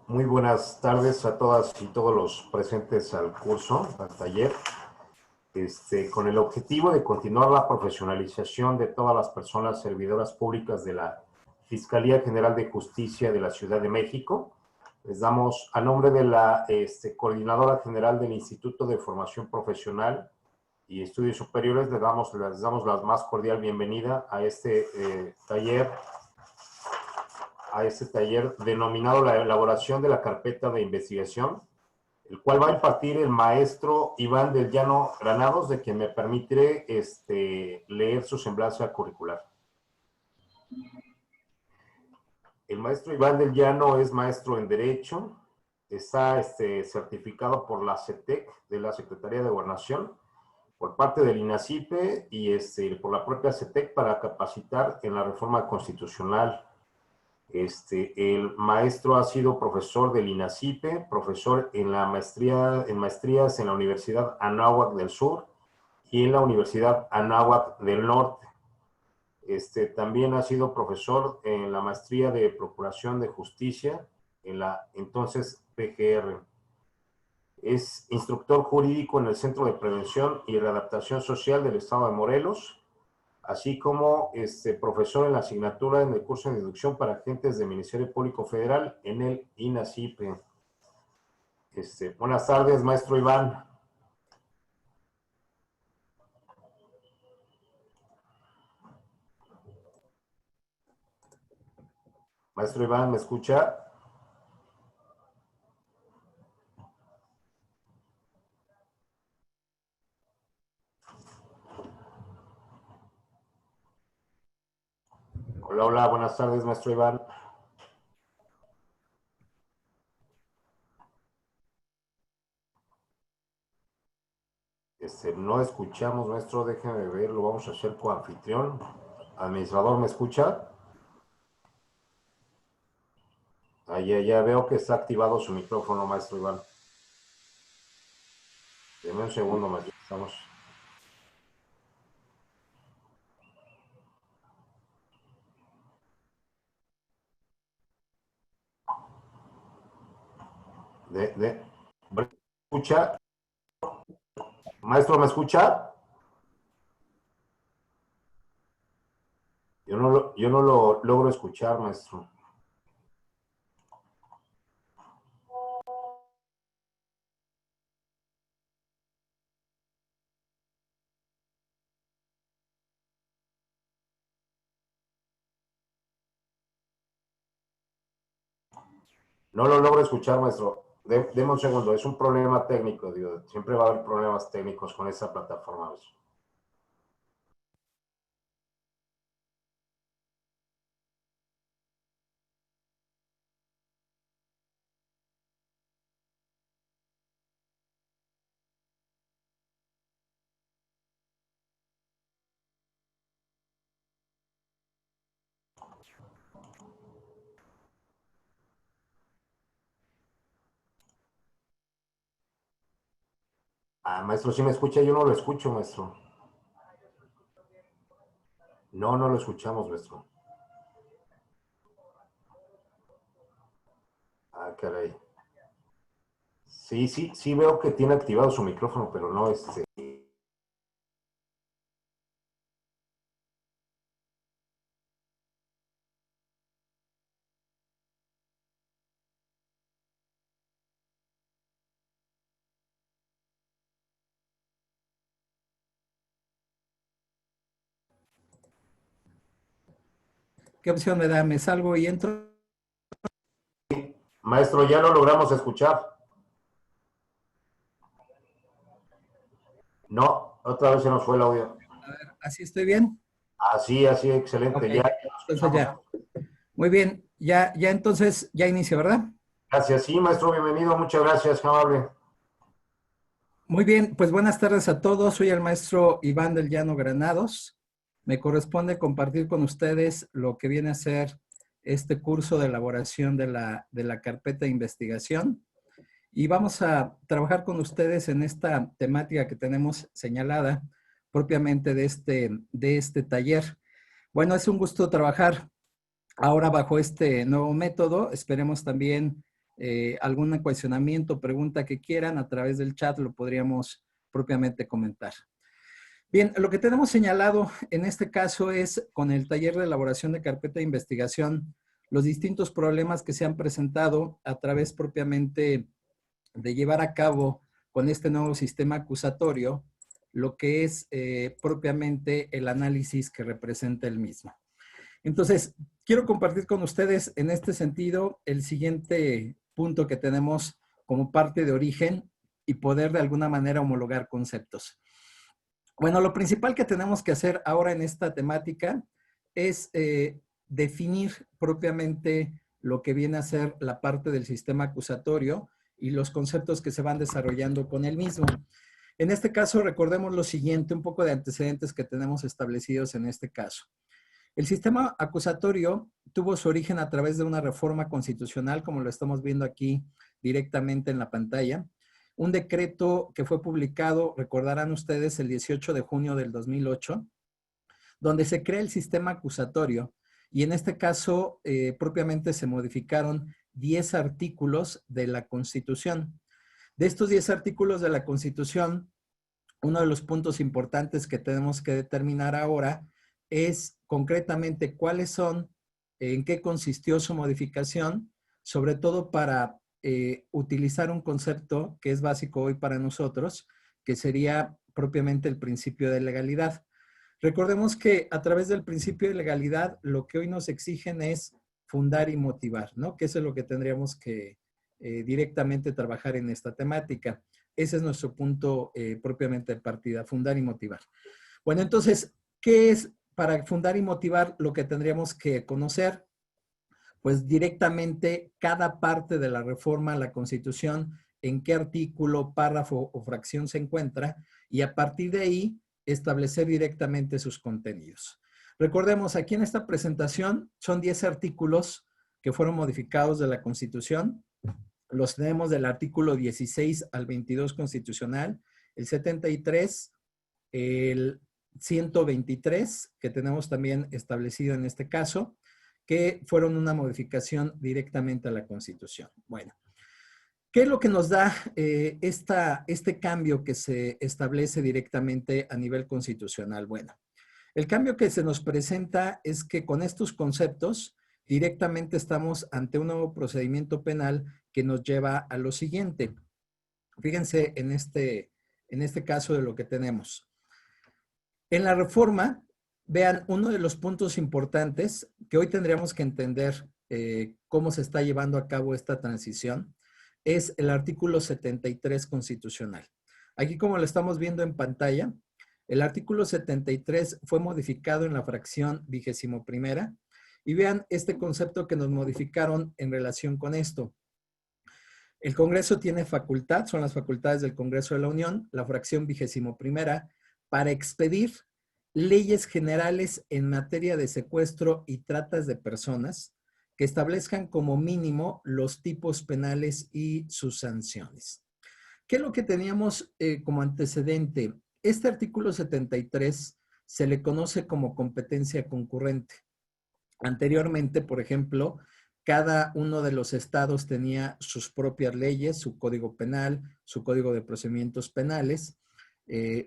Muy buenas tardes a todas y todos los presentes al curso, al taller, con el objetivo de continuar la profesionalización de todas las personas servidoras públicas de la Fiscalía General de Justicia de la Ciudad de México. Les damos, a nombre de la Coordinadora General del Instituto de Formación Profesional y Estudios Superiores, les damos la más cordial bienvenida a este taller denominado la elaboración de la carpeta de investigación, el cual va a impartir el maestro Iván del Llano Granados, de quien me permitiré leer su semblanza curricular. El maestro Iván del Llano es maestro en Derecho, está certificado por la CETEC, de la Secretaría de Gobernación, por parte del INACIPE y por la propia CETEC para capacitar en la reforma constitucional. El maestro ha sido profesor del INACIPE, profesor en maestrías en la Universidad Anáhuac del Sur y en la Universidad Anáhuac del Norte. También ha sido profesor en la maestría de Procuración de Justicia en la entonces PGR. Es instructor jurídico en el Centro de Prevención y Readaptación Social del Estado de Morelos, así como profesor en la asignatura en el curso de inducción para agentes del Ministerio Público Federal en el INACIPE. Buenas tardes, maestro Iván. Maestro Iván, ¿me escucha? Hola, hola, buenas tardes, maestro Iván. No escuchamos, maestro, déjeme ver, lo vamos a hacer coanfitrión. Administrador, ¿me escucha? Ya veo que está activado su micrófono, maestro Iván. Deme un segundo, maestro. Estamos... ¿Me escucha? Maestro, ¿me escucha? Yo no lo logro escuchar, maestro. No lo logro escuchar, maestro. Deme un segundo, es un problema técnico, digo. Siempre va a haber problemas técnicos con esa plataforma, maestro. Ah, maestro, ¿sí me escucha? Yo no lo escucho, maestro. No lo escuchamos, maestro. Ah, caray. Sí veo que tiene activado su micrófono, pero no ¿Qué opción me da? ¿Me salgo y entro? Maestro, ya lo logramos escuchar. No, otra vez se nos fue el audio. A ver, ¿así estoy bien? Así, excelente. Ok, entonces ya. Muy bien, ya entonces, ya inicia, ¿verdad? Gracias, sí, maestro, bienvenido. Muchas gracias, amable. Muy bien, pues buenas tardes a todos. Soy el maestro Iván del Llano Granados. Me corresponde compartir con ustedes lo que viene a ser este curso de elaboración de la carpeta de investigación. Y vamos a trabajar con ustedes en esta temática que tenemos señalada propiamente de este taller. Bueno, es un gusto trabajar ahora bajo este nuevo método. Esperemos también algún cuestionamiento, pregunta que quieran, a través del chat lo podríamos propiamente comentar. Bien, lo que tenemos señalado en este caso es, con el taller de elaboración de carpeta de investigación, los distintos problemas que se han presentado a través propiamente de llevar a cabo con este nuevo sistema acusatorio, lo que es propiamente el análisis que representa el mismo. Entonces, quiero compartir con ustedes en este sentido el siguiente punto que tenemos como parte de origen y poder de alguna manera homologar conceptos. Bueno, lo principal que tenemos que hacer ahora en esta temática es definir propiamente lo que viene a ser la parte del sistema acusatorio y los conceptos que se van desarrollando con el mismo. En este caso, recordemos lo siguiente, un poco de antecedentes que tenemos establecidos en este caso. El sistema acusatorio tuvo su origen a través de una reforma constitucional, como lo estamos viendo aquí directamente en la pantalla. Un decreto que fue publicado, recordarán ustedes, el 18 de junio del 2008, donde se crea el sistema acusatorio y en este caso propiamente se modificaron 10 artículos de la Constitución. De estos 10 artículos de la Constitución, uno de los puntos importantes que tenemos que determinar ahora es concretamente cuáles son, en qué consistió su modificación, sobre todo para utilizar un concepto que es básico hoy para nosotros, que sería propiamente el principio de legalidad. Recordemos que a través del principio de legalidad, lo que hoy nos exigen es fundar y motivar, ¿no? Que eso es lo que tendríamos que directamente trabajar en esta temática. Ese es nuestro punto propiamente de partida, fundar y motivar. Bueno, entonces, ¿qué es para fundar y motivar lo que tendríamos que conocer? Pues directamente cada parte de la reforma a la Constitución, en qué artículo, párrafo o fracción se encuentra, y a partir de ahí establecer directamente sus contenidos. Recordemos, aquí en esta presentación son 10 artículos que fueron modificados de la Constitución. Los tenemos del artículo 16 al 22 constitucional, el 73, el 123, que tenemos también establecido en este caso, que fueron una modificación directamente a la Constitución. Bueno, ¿qué es lo que nos da este cambio que se establece directamente a nivel constitucional? Bueno, el cambio que se nos presenta es que con estos conceptos directamente estamos ante un nuevo procedimiento penal que nos lleva a lo siguiente. Fíjense en este caso de lo que tenemos. En la reforma, vean, uno de los puntos importantes que hoy tendríamos que entender cómo se está llevando a cabo esta transición es el artículo 73 constitucional. Aquí, como lo estamos viendo en pantalla, el artículo 73 fue modificado en la fracción 21ª y vean este concepto que nos modificaron en relación con esto. El Congreso tiene facultad, son las facultades del Congreso de la Unión, la fracción 21ª, para expedir leyes generales en materia de secuestro y tratas de personas que establezcan como mínimo los tipos penales y sus sanciones. ¿Qué es lo que teníamos como antecedente? Este artículo 73 se le conoce como competencia concurrente. Anteriormente, por ejemplo, cada uno de los estados tenía sus propias leyes, su código penal, su código de procedimientos penales,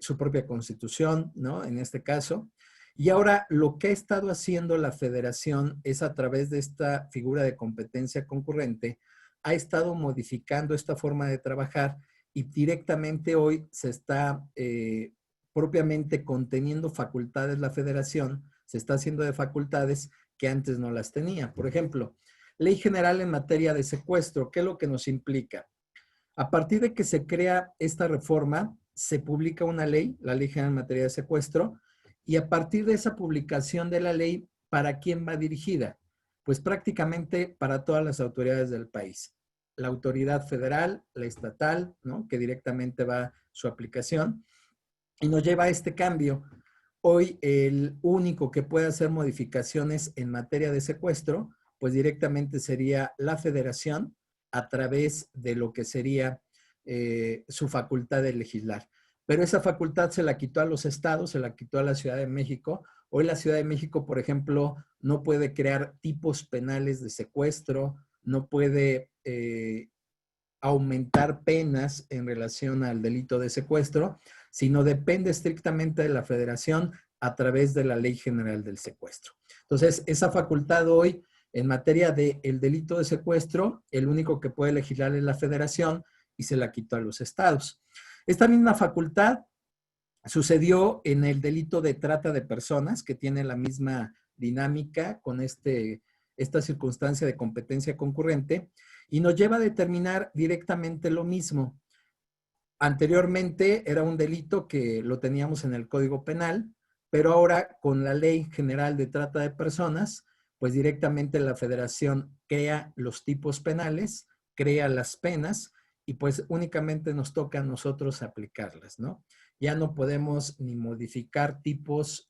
su propia constitución, ¿no? En este caso. Y ahora lo que ha estado haciendo la federación es a través de esta figura de competencia concurrente, ha estado modificando esta forma de trabajar y directamente hoy se está propiamente conteniendo facultades la federación, se está haciendo de facultades que antes no las tenía. Por ejemplo, Ley General en materia de secuestro, ¿qué es lo que nos implica? A partir de que se crea esta reforma, se publica una ley, la Ley General en materia de secuestro, y a partir de esa publicación de la ley, ¿para quién va dirigida? Pues prácticamente para todas las autoridades del país. La autoridad federal, la estatal, ¿no? Que directamente va su aplicación, y nos lleva a este cambio. Hoy el único que puede hacer modificaciones en materia de secuestro, pues directamente sería la federación a través de lo que sería su facultad de legislar. Pero esa facultad se la quitó a los estados, se la quitó a la Ciudad de México. Hoy la Ciudad de México, por ejemplo, no puede crear tipos penales de secuestro, no puede aumentar penas en relación al delito de secuestro, sino depende estrictamente de la Federación a través de la Ley General del Secuestro. Entonces, esa facultad hoy, en materia del delito de secuestro, el único que puede legislar es la Federación y se la quitó a los estados. Esta misma facultad sucedió en el delito de trata de personas, que tiene la misma dinámica con esta circunstancia de competencia concurrente, y nos lleva a determinar directamente lo mismo. Anteriormente era un delito que lo teníamos en el Código Penal, pero ahora con la Ley General de Trata de Personas, pues directamente la Federación crea los tipos penales, crea las penas y pues únicamente nos toca a nosotros aplicarlas, ¿no? Ya no podemos ni modificar tipos,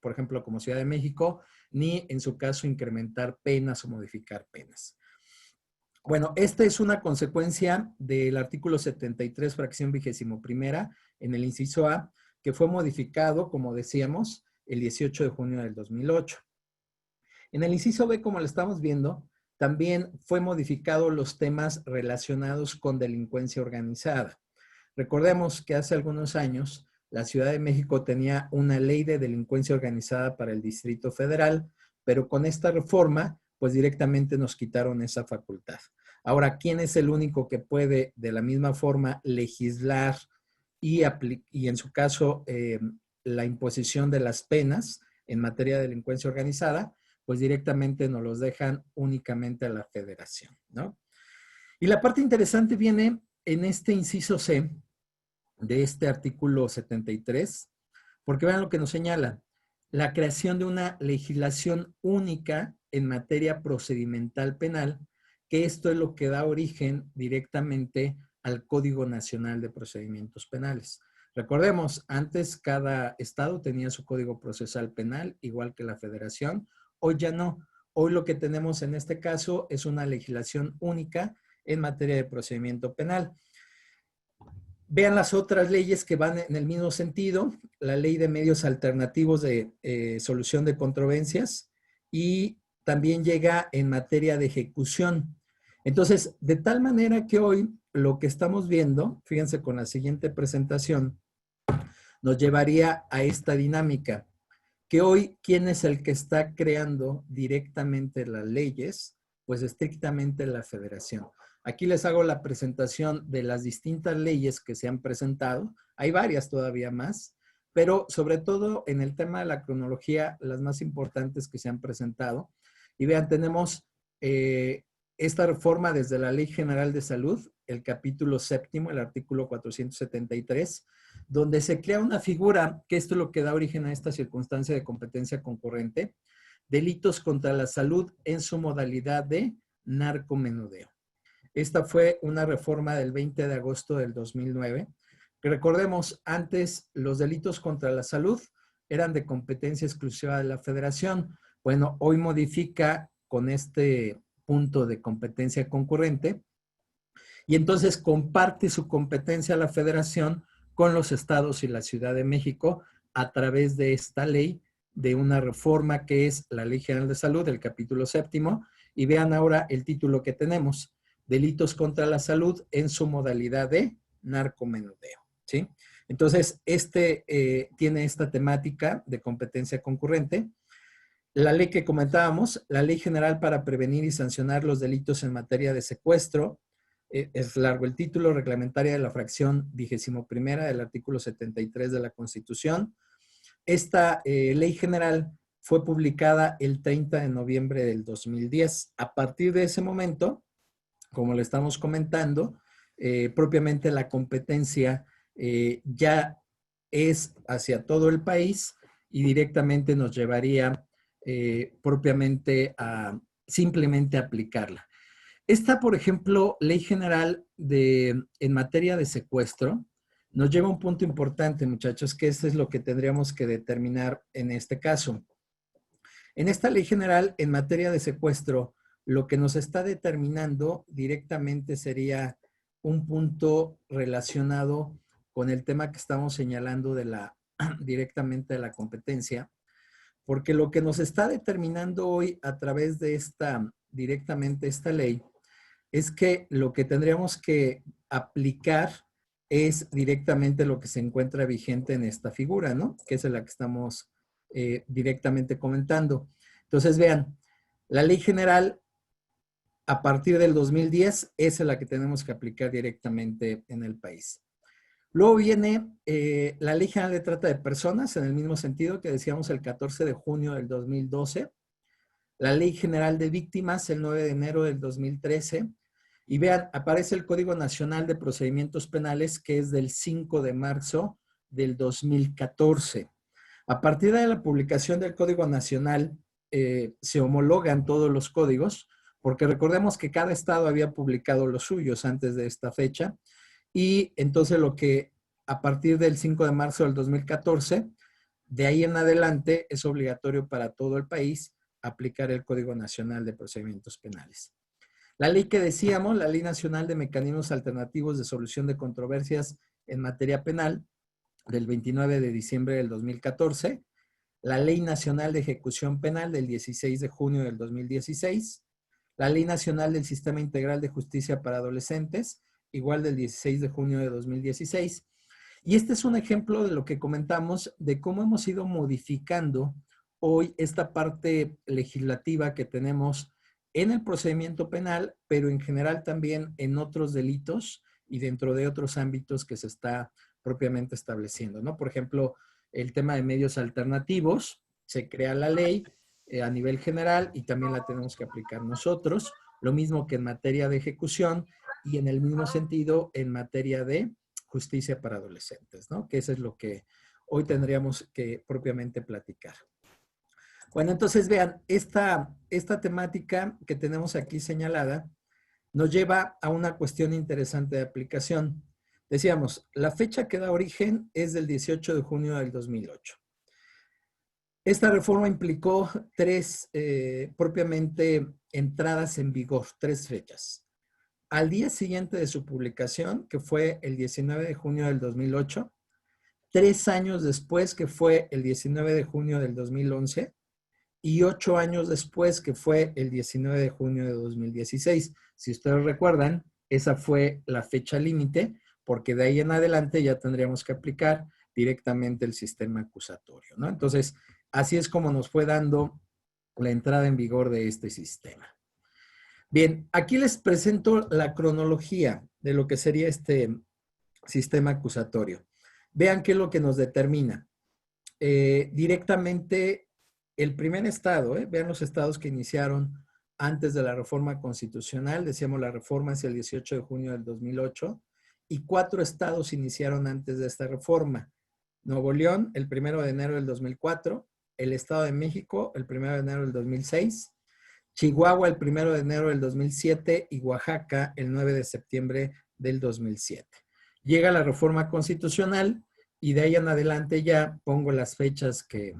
por ejemplo, como Ciudad de México, ni en su caso incrementar penas o modificar penas. Bueno, esta es una consecuencia del artículo 73, fracción 21ª, en el inciso A, que fue modificado, como decíamos, el 18 de junio del 2008. En el inciso B, como lo estamos viendo, también fue modificado los temas relacionados con delincuencia organizada. Recordemos que hace algunos años la Ciudad de México tenía una ley de delincuencia organizada para el Distrito Federal, pero con esta reforma, pues directamente nos quitaron esa facultad. Ahora, ¿quién es el único que puede de la misma forma legislar y en su caso la imposición de las penas en materia de delincuencia organizada? Pues directamente nos los dejan únicamente a la Federación, ¿no? Y la parte interesante viene en este inciso C de este artículo 73, porque vean lo que nos señala: la creación de una legislación única en materia procedimental penal, que esto es lo que da origen directamente al Código Nacional de Procedimientos Penales. Recordemos, antes cada estado tenía su Código Procesal Penal, igual que la Federación. Hoy ya no. Hoy lo que tenemos en este caso es una legislación única en materia de procedimiento penal. Vean las otras leyes que van en el mismo sentido: la Ley de Medios Alternativos de Solución de Controversias, y también llega en materia de ejecución. Entonces, de tal manera que hoy lo que estamos viendo, fíjense con la siguiente presentación, nos llevaría a esta dinámica, que hoy, ¿quién es el que está creando directamente las leyes? Pues estrictamente la Federación. Aquí les hago la presentación de las distintas leyes que se han presentado. Hay varias todavía más, pero sobre todo en el tema de la cronología, las más importantes que se han presentado. Y vean, tenemos esta reforma desde la Ley General de Salud, el capítulo 7, el artículo 473, donde se crea una figura, que esto es lo que da origen a esta circunstancia de competencia concurrente: delitos contra la salud en su modalidad de narcomenudeo. Esta fue una reforma del 20 de agosto del 2009, que recordemos, antes los delitos contra la salud eran de competencia exclusiva de la Federación. Bueno, hoy modifica con este punto de competencia concurrente y entonces comparte su competencia a la Federación con los estados y la Ciudad de México a través de esta ley, de una reforma que es la Ley General de Salud, el capítulo 7, y vean ahora el título que tenemos: delitos contra la salud en su modalidad de narcomenudeo, ¿sí? Entonces, tiene esta temática de competencia concurrente. La ley que comentábamos, la Ley General para prevenir y sancionar los delitos en materia de secuestro, es largo el título, reglamentaria de la fracción 21ª del artículo 73 de la Constitución. Esta ley general fue publicada el 30 de noviembre del 2010. A partir de ese momento, como le estamos comentando, propiamente la competencia ya es hacia todo el país y directamente nos llevaría propiamente a simplemente aplicarla. Esta, por ejemplo, Ley General en materia de secuestro, nos lleva a un punto importante, muchachos, que esto es lo que tendríamos que determinar en este caso. En esta Ley General en materia de secuestro, lo que nos está determinando directamente sería un punto relacionado con el tema que estamos señalando directamente de la competencia, porque lo que nos está determinando hoy a través de esta directamente esta ley es que lo que tendríamos que aplicar es directamente lo que se encuentra vigente en esta figura, ¿no? Que es la que estamos directamente comentando. Entonces, vean, la ley general a partir del 2010 es la que tenemos que aplicar directamente en el país. Luego viene la Ley General de Trata de Personas, en el mismo sentido que decíamos el 14 de junio del 2012. La Ley General de Víctimas, el 9 de enero del 2013. Y vean, aparece el Código Nacional de Procedimientos Penales, que es del 5 de marzo del 2014. A partir de la publicación del Código Nacional, se homologan todos los códigos, porque recordemos que cada estado había publicado los suyos antes de esta fecha, y entonces lo que a partir del 5 de marzo del 2014, de ahí en adelante es obligatorio para todo el país aplicar el Código Nacional de Procedimientos Penales. La ley que decíamos, la Ley Nacional de Mecanismos Alternativos de Solución de Controversias en Materia Penal, del 29 de diciembre del 2014, la Ley Nacional de Ejecución Penal del 16 de junio del 2016, la Ley Nacional del Sistema Integral de Justicia para Adolescentes, igual del 16 de junio de 2016. Y este es un ejemplo de lo que comentamos, de cómo hemos ido modificando hoy esta parte legislativa que tenemos en el procedimiento penal, pero en general también en otros delitos y dentro de otros ámbitos que se está propiamente estableciendo, ¿no? Por ejemplo, el tema de medios alternativos, se crea la ley a nivel general y también la tenemos que aplicar nosotros, lo mismo que en materia de ejecución y en el mismo sentido en materia de justicia para adolescentes, ¿no? Que eso es lo que hoy tendríamos que propiamente platicar. Bueno, entonces vean, esta temática que tenemos aquí señalada nos lleva a una cuestión interesante de aplicación. Decíamos, la fecha que da origen es del 18 de junio del 2008. Esta reforma implicó tres propiamente entradas en vigor, tres fechas. Al día siguiente de su publicación, que fue el 19 de junio del 2008, 3 años después, que fue el 19 de junio del 2011, y 8 años después, que fue el 19 de junio de 2016. Si ustedes recuerdan, esa fue la fecha límite, porque de ahí en adelante ya tendríamos que aplicar directamente el sistema acusatorio, ¿no? Entonces, así es como nos fue dando la entrada en vigor de este sistema. Bien, aquí les presento la cronología de lo que sería este sistema acusatorio. Vean qué es lo que nos determina. Directamente, el primer estado, vean los estados que iniciaron antes de la reforma constitucional. Decíamos, la reforma es el 18 de junio del 2008, y 4 estados iniciaron antes de esta reforma. Nuevo León, el 1 de enero del 2004, el Estado de México, el 1 de enero del 2006, Chihuahua, el 1 de enero del 2007, y Oaxaca, el 9 de septiembre del 2007. Llega la reforma constitucional y de ahí en adelante ya pongo las fechas que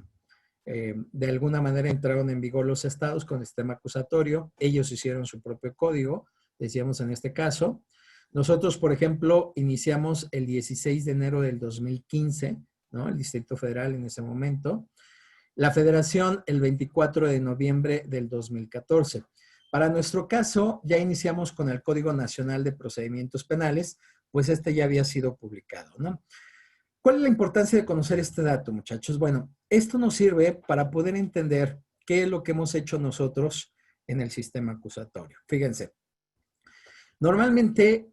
de alguna manera entraron en vigor los estados con el sistema acusatorio. Ellos hicieron su propio código, decíamos en este caso. Nosotros, por ejemplo, iniciamos el 16 de enero del 2015, ¿no? El Distrito Federal en ese momento. La Federación el 24 de noviembre del 2014. Para nuestro caso, ya iniciamos con el Código Nacional de Procedimientos Penales, pues este ya había sido publicado, ¿no? ¿Cuál es la importancia de conocer este dato, muchachos? Bueno, esto nos sirve para poder entender qué es lo que hemos hecho nosotros en el sistema acusatorio. Fíjense, normalmente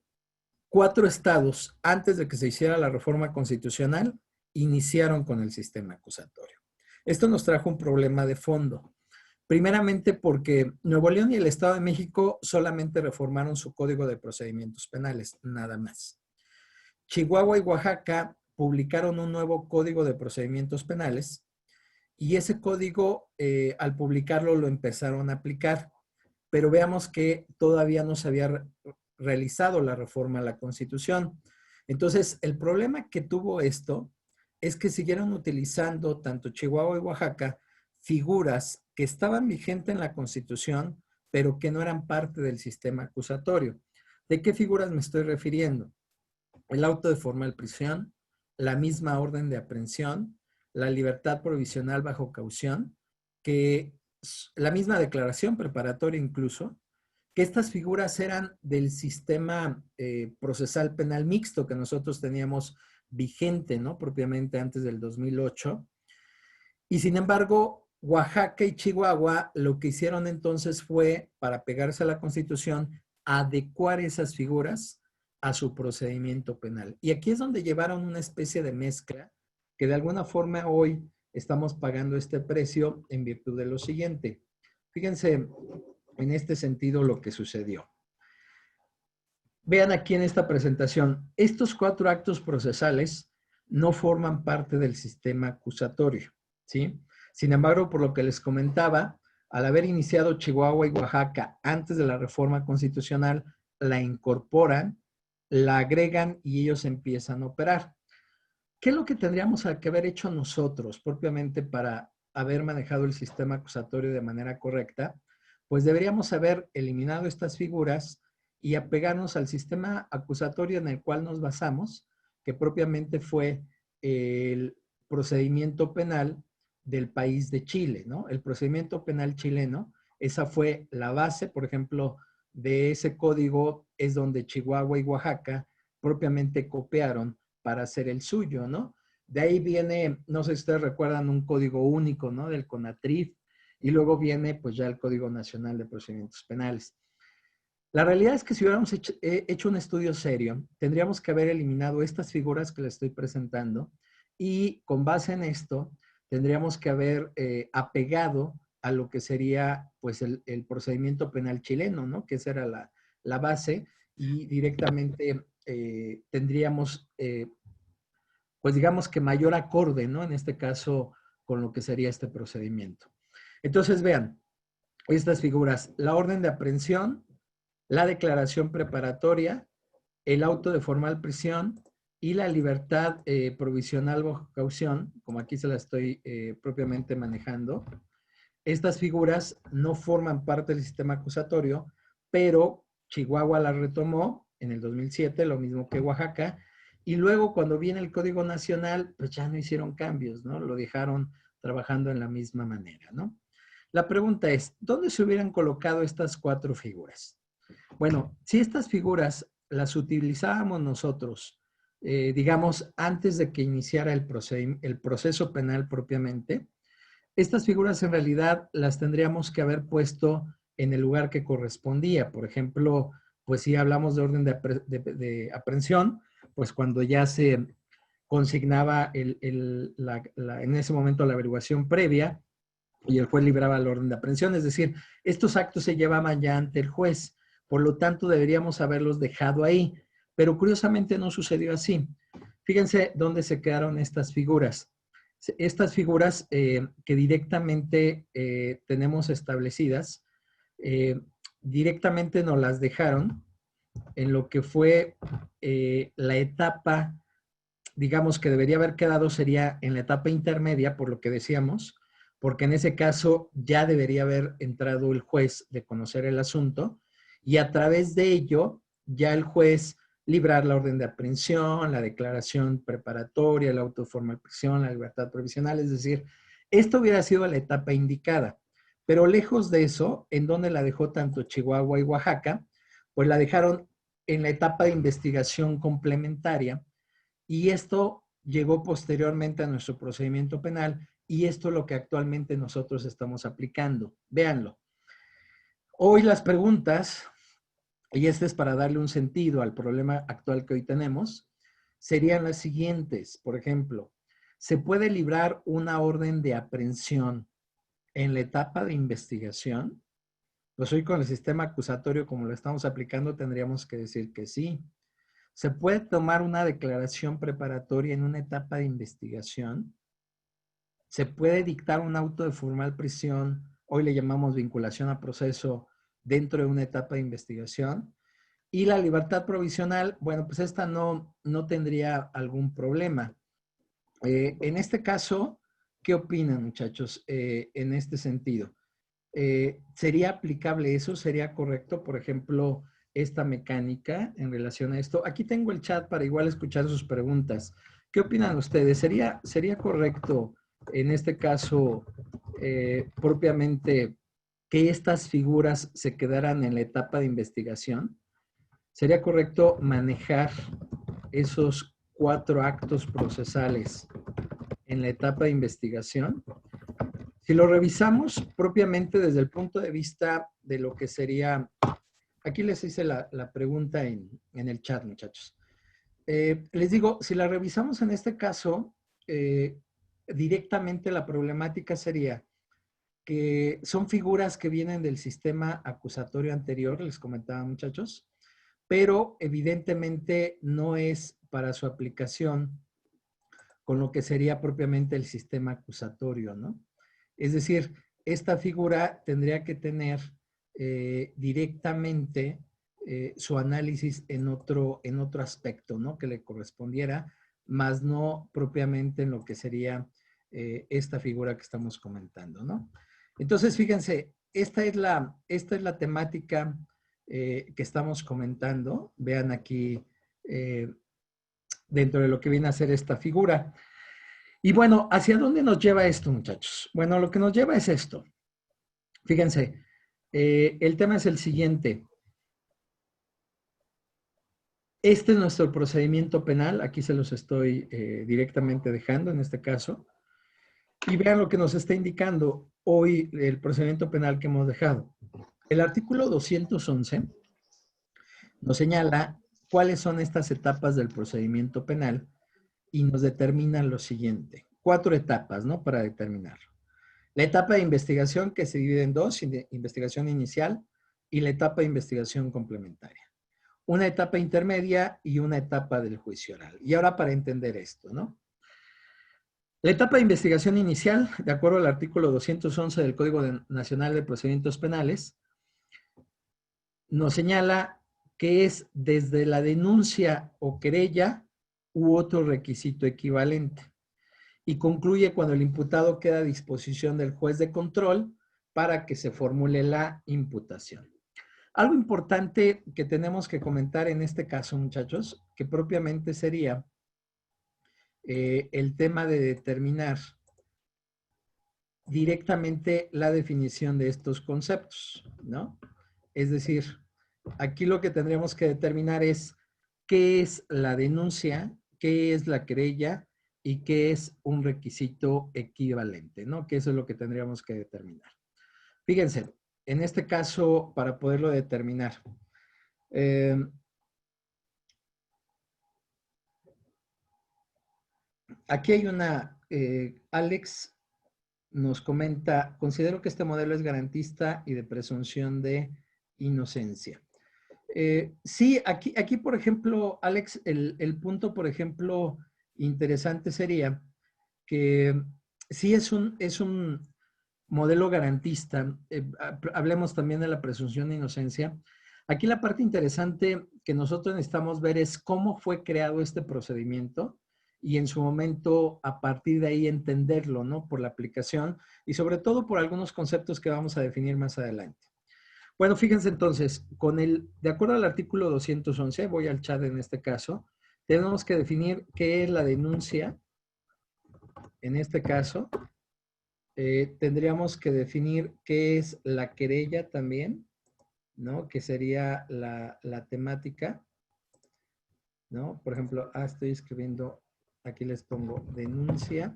4 estados, antes de que se hiciera la reforma constitucional, iniciaron con el sistema acusatorio. Esto nos trajo un problema de fondo. Primeramente porque Nuevo León y el Estado de México solamente reformaron su Código de Procedimientos Penales, nada más. Chihuahua y Oaxaca publicaron un nuevo Código de Procedimientos Penales y ese código, al publicarlo, lo empezaron a aplicar. Pero veamos que todavía no se había realizado la reforma a la Constitución. Entonces, el problema que tuvo esto es que siguieron utilizando tanto Chihuahua y Oaxaca figuras que estaban vigentes en la Constitución, pero que no eran parte del sistema acusatorio. ¿De qué figuras me estoy refiriendo? El auto de formal prisión, la misma orden de aprehensión, la libertad provisional bajo caución, que la misma declaración preparatoria incluso, que estas figuras eran del sistema procesal penal mixto que nosotros teníamos vigente, ¿no? Propiamente antes del 2008. Y sin embargo, Oaxaca y Chihuahua lo que hicieron entonces fue, para pegarse a la Constitución, adecuar esas figuras a su procedimiento penal. Y aquí es donde llevaron una especie de mezcla que de alguna forma hoy estamos pagando este precio en virtud de lo siguiente. Fíjense en este sentido lo que sucedió. Vean aquí en esta presentación, estos 4 actos procesales no forman parte del sistema acusatorio, ¿sí? Sin embargo, por lo que les comentaba, al haber iniciado Chihuahua y Oaxaca antes de la reforma constitucional, la incorporan, la agregan y ellos empiezan a operar. ¿Qué es lo que tendríamos que haber hecho nosotros propiamente para haber manejado el sistema acusatorio de manera correcta? Pues deberíamos haber eliminado estas figuras y apegarnos al sistema acusatorio en el cual nos basamos, que propiamente fue el procedimiento penal del país de Chile, ¿no? El procedimiento penal chileno, esa fue la base, por ejemplo, de ese código es donde Chihuahua y Oaxaca propiamente copiaron para hacer el suyo, ¿no? De ahí viene, no sé si ustedes recuerdan, un código único, ¿no? Del CONATRIF, y luego viene pues ya el Código Nacional de Procedimientos Penales. La realidad es que si hubiéramos hecho un estudio serio, tendríamos que haber eliminado estas figuras que les estoy presentando y con base en esto, tendríamos que haber apegado a lo que sería pues el procedimiento penal chileno, ¿no? Que esa era la base y directamente tendríamos pues digamos que mayor acorde, ¿no? En este caso, con lo que sería este procedimiento. Entonces, vean, estas figuras, la orden de aprehensión, la declaración preparatoria, el auto de formal prisión y la libertad provisional bajo caución, como aquí se la estoy propiamente manejando. Estas figuras no forman parte del sistema acusatorio, pero Chihuahua las retomó en el 2007, lo mismo que Oaxaca, y luego cuando viene el Código Nacional, pues ya no hicieron cambios, ¿no? Lo dejaron trabajando en la misma manera, ¿no? La pregunta es, ¿dónde se hubieran colocado estas 4 figuras? Bueno, si estas figuras las utilizábamos nosotros, digamos, antes de que iniciara el proceso penal propiamente, estas figuras en realidad las tendríamos que haber puesto en el lugar que correspondía. Por ejemplo, pues si hablamos de orden de aprehensión, pues cuando ya se consignaba en ese momento la averiguación previa y el juez libraba la orden de aprehensión. Es decir, estos actos se llevaban ya ante el juez. Por lo tanto, deberíamos haberlos dejado ahí. Pero curiosamente no sucedió así. Fíjense dónde se quedaron estas figuras. Estas figuras que directamente tenemos establecidas, directamente nos las dejaron en lo que fue la etapa, digamos que debería haber quedado sería en la etapa intermedia, por lo que decíamos, porque en ese caso ya debería haber entrado el juez de conocer el asunto y a través de ello ya el juez librar la orden de aprehensión, la declaración preparatoria, el auto de formal prisión, la libertad provisional, es decir, esto hubiera sido la etapa indicada. Pero lejos de eso, ¿en dónde la dejó tanto Chihuahua y Oaxaca? Pues la dejaron en la etapa de investigación complementaria y esto llegó posteriormente a nuestro procedimiento penal y esto es lo que actualmente nosotros estamos aplicando. Véanlo. Hoy las preguntas, y este es para darle un sentido al problema actual que hoy tenemos, serían las siguientes. Por ejemplo, ¿se puede librar una orden de aprehensión en la etapa de investigación? Pues hoy con el sistema acusatorio como lo estamos aplicando tendríamos que decir que sí. ¿Se puede tomar una declaración preparatoria en una etapa de investigación? ¿Se puede dictar un auto de formal prisión? Hoy le llamamos vinculación a proceso dentro de una etapa de investigación. Y la libertad provisional, bueno, pues esta no tendría algún problema. En este caso, ¿qué opinan, muchachos, en este sentido? ¿Sería aplicable eso? ¿Sería correcto, por ejemplo, esta mecánica en relación a esto? Aquí tengo el chat para igual escuchar sus preguntas. ¿Qué opinan ustedes? ¿Sería correcto en este caso, propiamente, que estas figuras se quedaran en la etapa de investigación, sería correcto manejar esos 4 actos procesales en la etapa de investigación. Si lo revisamos propiamente desde el punto de vista de lo que sería, aquí les hice la pregunta en el chat, muchachos. Les digo, si la revisamos en este caso, directamente la problemática sería que son figuras que vienen del sistema acusatorio anterior, les comentaba, muchachos, pero evidentemente no es para su aplicación con lo que sería propiamente el sistema acusatorio, ¿no? Es decir, esta figura tendría que tener directamente su análisis en otro aspecto, ¿no? Que le correspondiera, más no propiamente en lo que sería esta figura que estamos comentando, ¿no? Entonces, fíjense, esta es la temática que estamos comentando. Vean aquí dentro de lo que viene a ser esta figura. Y bueno, ¿hacia dónde nos lleva esto, muchachos? Bueno, lo que nos lleva es esto. Fíjense, el tema es el siguiente. Este es nuestro procedimiento penal. Aquí se los estoy directamente dejando en este caso. Y vean lo que nos está indicando hoy el procedimiento penal que hemos dejado. El artículo 211 nos señala cuáles son estas etapas del procedimiento penal y nos determina lo siguiente. 4 etapas, ¿no? Para determinar. La etapa de investigación, que se divide en 2, investigación inicial y la etapa de investigación complementaria. Una etapa intermedia y una etapa del juicio oral. Y ahora para entender esto, ¿no? La etapa de investigación inicial, de acuerdo al artículo 211 del Código Nacional de Procedimientos Penales, nos señala que es desde la denuncia o querella u otro requisito equivalente. Y concluye cuando el imputado queda a disposición del juez de control para que se formule la imputación. Algo importante que tenemos que comentar en este caso, muchachos, que propiamente sería el tema de determinar directamente la definición de estos conceptos, ¿no? Es decir, aquí lo que tendríamos que determinar es qué es la denuncia, qué es la querella y qué es un requisito equivalente, ¿no? Que eso es lo que tendríamos que determinar. Fíjense, en este caso, para poderlo determinar, aquí hay una, Alex nos comenta, considero que este modelo es garantista y de presunción de inocencia. Sí, aquí, por ejemplo, Alex, el punto, por ejemplo, interesante sería que sí es un modelo garantista. Hablemos también de la presunción de inocencia. Aquí la parte interesante que nosotros necesitamos ver es cómo fue creado este procedimiento y en su momento, a partir de ahí, entenderlo, ¿no? Por la aplicación y sobre todo por algunos conceptos que vamos a definir más adelante. Bueno, fíjense entonces, de acuerdo al artículo 211, voy al chat en este caso, tenemos que definir qué es la denuncia. En este caso, tendríamos que definir qué es la querella también, ¿no? Que sería la temática, ¿no? Por ejemplo, estoy escribiendo, aquí les pongo denuncia.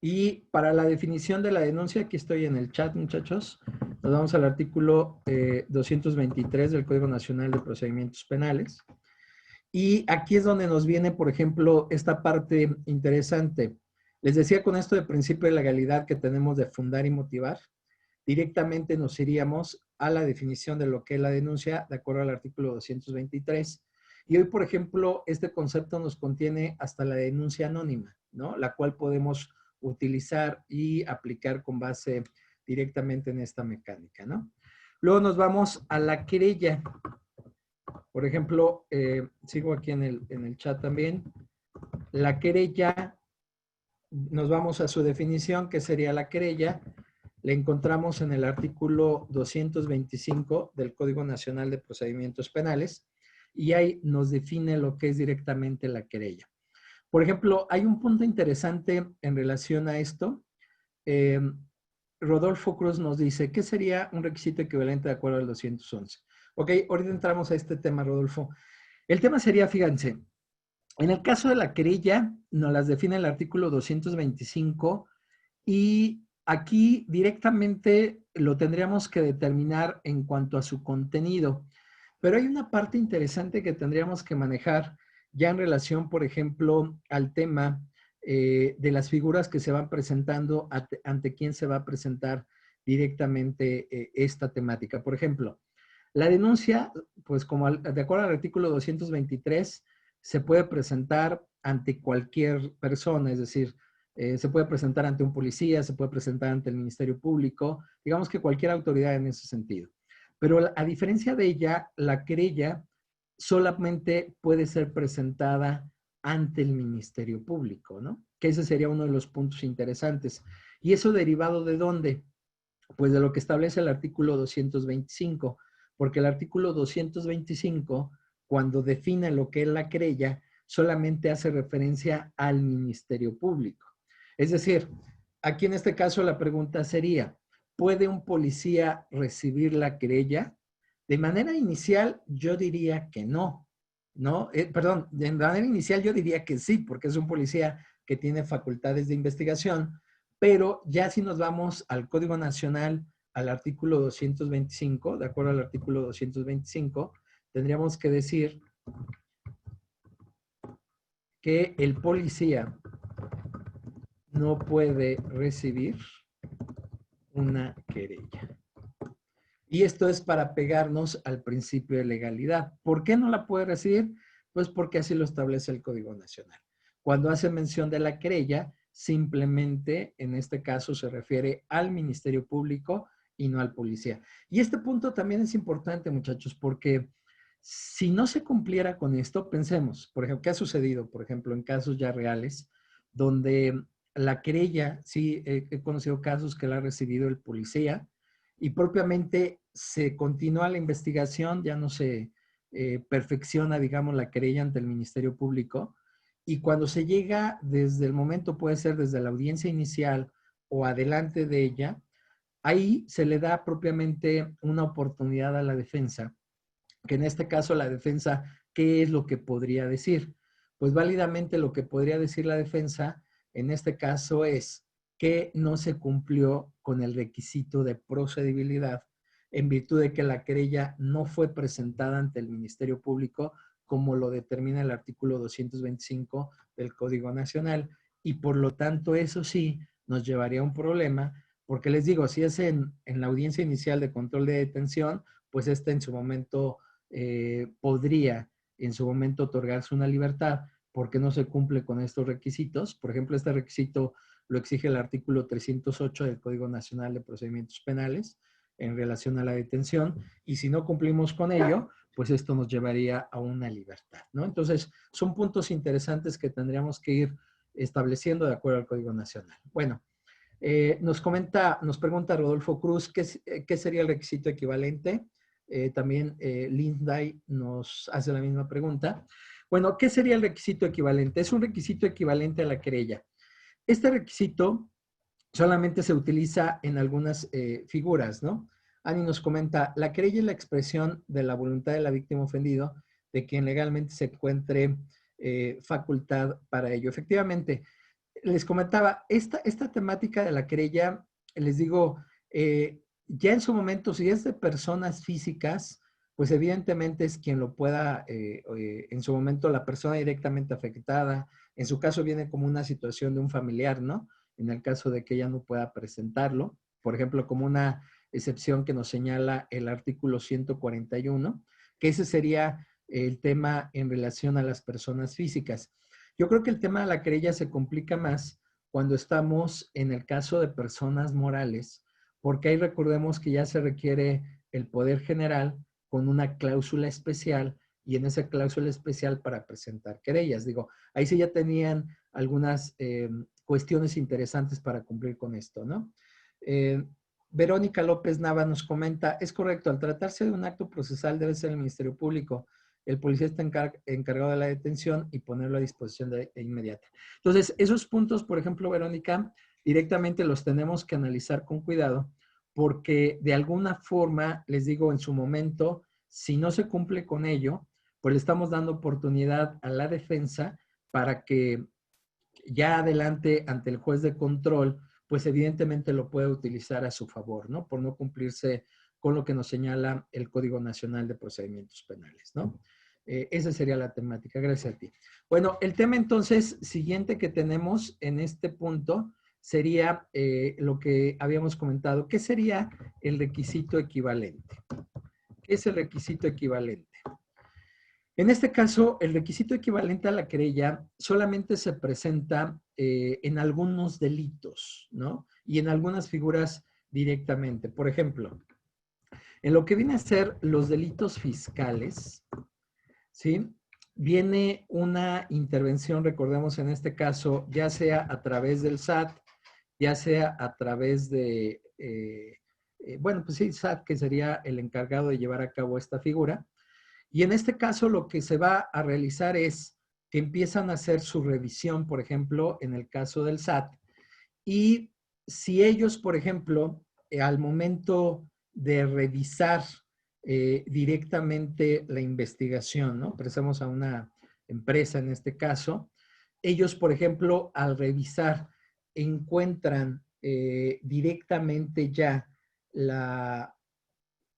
Y para la definición de la denuncia, aquí estoy en el chat, muchachos, nos vamos al artículo 223 del Código Nacional de Procedimientos Penales. Y aquí es donde nos viene, por ejemplo, esta parte interesante. Les decía con esto de principio de legalidad que tenemos de fundar y motivar, directamente nos iríamos a la definición de lo que es la denuncia, de acuerdo al artículo 223. Y hoy, por ejemplo, este concepto nos contiene hasta la denuncia anónima, ¿no? La cual podemos utilizar y aplicar con base directamente en esta mecánica, ¿no? Luego nos vamos a la querella. Por ejemplo, sigo aquí en el chat también. La querella, nos vamos a su definición, que sería la querella. La encontramos en el artículo 225 del Código Nacional de Procedimientos Penales y ahí nos define lo que es directamente la querella. Por ejemplo, hay un punto interesante en relación a esto. Eh, Rodolfo Cruz nos dice, ¿qué sería un requisito equivalente de acuerdo al 211? Ok, ahorita entramos a este tema, Rodolfo. El tema sería, fíjense, en el caso de la querella, nos las define el artículo 225 y aquí directamente lo tendríamos que determinar en cuanto a su contenido. Pero hay una parte interesante que tendríamos que manejar ya en relación, por ejemplo, al tema de las figuras que se van presentando, ante quién se va a presentar directamente esta temática. Por ejemplo, la denuncia, pues como de acuerdo al artículo 223, se puede presentar ante cualquier persona, es decir, se puede presentar ante un policía, se puede presentar ante el Ministerio Público, digamos que cualquier autoridad en ese sentido. Pero a diferencia de ella, la querella solamente puede ser presentada ante el Ministerio Público, ¿no? Que ese sería uno de los puntos interesantes. ¿Y eso derivado de dónde? Pues de lo que establece el artículo 225, porque el artículo 225, cuando define lo que es la querella, solamente hace referencia al Ministerio Público. Es decir, aquí en este caso la pregunta sería, ¿puede un policía recibir la querella? De manera inicial, yo diría que no, ¿no? Perdón, de manera inicial yo diría que sí, porque es un policía que tiene facultades de investigación, pero ya si nos vamos al Código Nacional, al artículo 225, de acuerdo al artículo 225, tendríamos que decir que el policía no puede recibir una querella. Y esto es para pegarnos al principio de legalidad. ¿Por qué no la puede recibir? Pues porque así lo establece el Código Nacional. Cuando hace mención de la querella, simplemente en este caso se refiere al Ministerio Público y no al policía. Y este punto también es importante, muchachos, porque si no se cumpliera con esto, pensemos, por ejemplo, ¿qué ha sucedido? Por ejemplo, en casos ya reales, donde la querella, sí, he conocido casos que la ha recibido el policía y propiamente se continúa la investigación, ya no se perfecciona, digamos, la querella ante el Ministerio Público. Y cuando se llega desde el momento, puede ser desde la audiencia inicial o adelante de ella, ahí se le da propiamente una oportunidad a la defensa, que en este caso la defensa, ¿qué es lo que podría decir? Pues válidamente lo que podría decir la defensa en este caso es que no se cumplió con el requisito de procedibilidad en virtud de que la querella no fue presentada ante el Ministerio Público como lo determina el artículo 225 del Código Nacional y por lo tanto eso sí nos llevaría a un problema porque les digo, si es en la audiencia inicial de control de detención, pues esta en su momento podría en su momento otorgarse una libertad porque no se cumple con estos requisitos. Por ejemplo, este requisito lo exige el artículo 308 del Código Nacional de Procedimientos Penales en relación a la detención y si no cumplimos con ello, pues esto nos llevaría a una libertad, ¿no? Entonces, son puntos interesantes que tendríamos que ir estableciendo de acuerdo al Código Nacional. Bueno, nos pregunta Rodolfo Cruz, ¿qué sería el requisito equivalente? También Lindsay nos hace la misma pregunta. Bueno, ¿qué sería el requisito equivalente? Es un requisito equivalente a la querella. Este requisito solamente se utiliza en algunas figuras, ¿no? Ani nos comenta, la querella es la expresión de la voluntad de la víctima ofendido de quien legalmente se encuentre facultad para ello. Efectivamente, les comentaba, esta temática de la querella, les digo, ya en su momento, si es de personas físicas, pues evidentemente es quien lo pueda, en su momento la persona directamente afectada, en su caso viene como una situación de un familiar, ¿no? En el caso de que ella no pueda presentarlo, por ejemplo, como una excepción que nos señala el artículo 141, que ese sería el tema en relación a las personas físicas. Yo creo que el tema de la querella se complica más cuando estamos en el caso de personas morales, porque ahí recordemos que ya se requiere el poder general con una cláusula especial y en esa cláusula especial para presentar querellas. Digo, ahí sí ya tenían algunas cuestiones interesantes para cumplir con esto, ¿no? Verónica López Nava nos comenta, es correcto, al tratarse de un acto procesal debe ser el Ministerio Público. el policía está encargado de la detención y ponerlo a disposición de inmediata. Entonces, esos puntos, por ejemplo, Verónica, directamente los tenemos que analizar con cuidado, porque de alguna forma, les digo, en su momento, si no se cumple con ello, pues le estamos dando oportunidad a la defensa para que ya adelante ante el juez de control, pues evidentemente lo puede utilizar a su favor, ¿no? Por no cumplirse con lo que nos señala el Código Nacional de Procedimientos Penales, ¿no? Esa sería la temática. Gracias a ti. Bueno, el tema entonces siguiente que tenemos en este punto sería lo que habíamos comentado. ¿Qué sería el requisito equivalente? ¿Qué es el requisito equivalente? En este caso, el requisito equivalente a la querella solamente se presenta en algunos delitos, ¿no? Y en algunas figuras directamente. Por ejemplo, en lo que viene a ser los delitos fiscales, ¿sí? Viene una intervención, recordemos en este caso, ya sea a través del SAT, ya sea a través de, bueno, pues sí, SAT, que sería el encargado de llevar a cabo esta figura. Y en este caso lo que se va a realizar es que empiezan a hacer su revisión, por ejemplo, en el caso del SAT. Y si ellos, por ejemplo, al momento de revisar directamente la investigación, ¿no? Prestamos a una empresa en este caso, ellos, por ejemplo, al revisar, encuentran directamente ya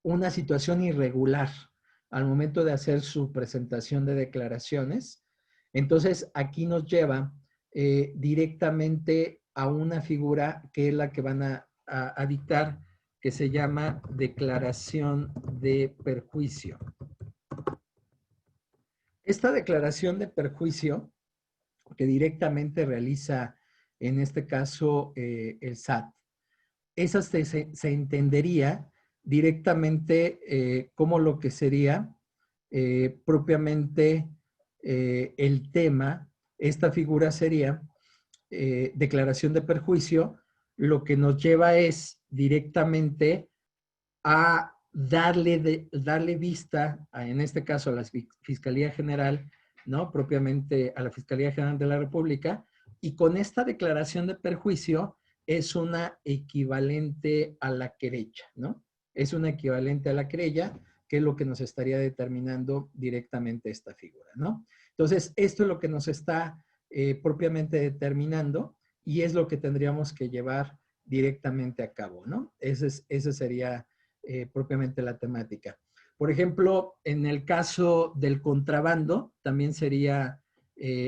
una situación irregular al momento de hacer su presentación de declaraciones. Entonces, aquí nos lleva directamente a una figura que es la que van a dictar, que se llama declaración de perjuicio. Esta declaración de perjuicio que directamente realiza, en este caso, el SAT, esa se entendería directamente como lo que sería propiamente el tema. Esta figura sería declaración de perjuicio, lo que nos lleva es directamente a darle vista, en este caso a la Fiscalía General, ¿no? Propiamente a la Fiscalía General de la República, y con esta declaración de perjuicio es una equivalente a la querella, ¿no? Es una equivalente a la querella, que es lo que nos estaría determinando directamente esta figura, ¿no? Entonces, esto es lo que nos está propiamente determinando y es lo que tendríamos que llevar directamente a cabo, ¿no? Ese sería propiamente la temática. Por ejemplo, en el caso del contrabando, también sería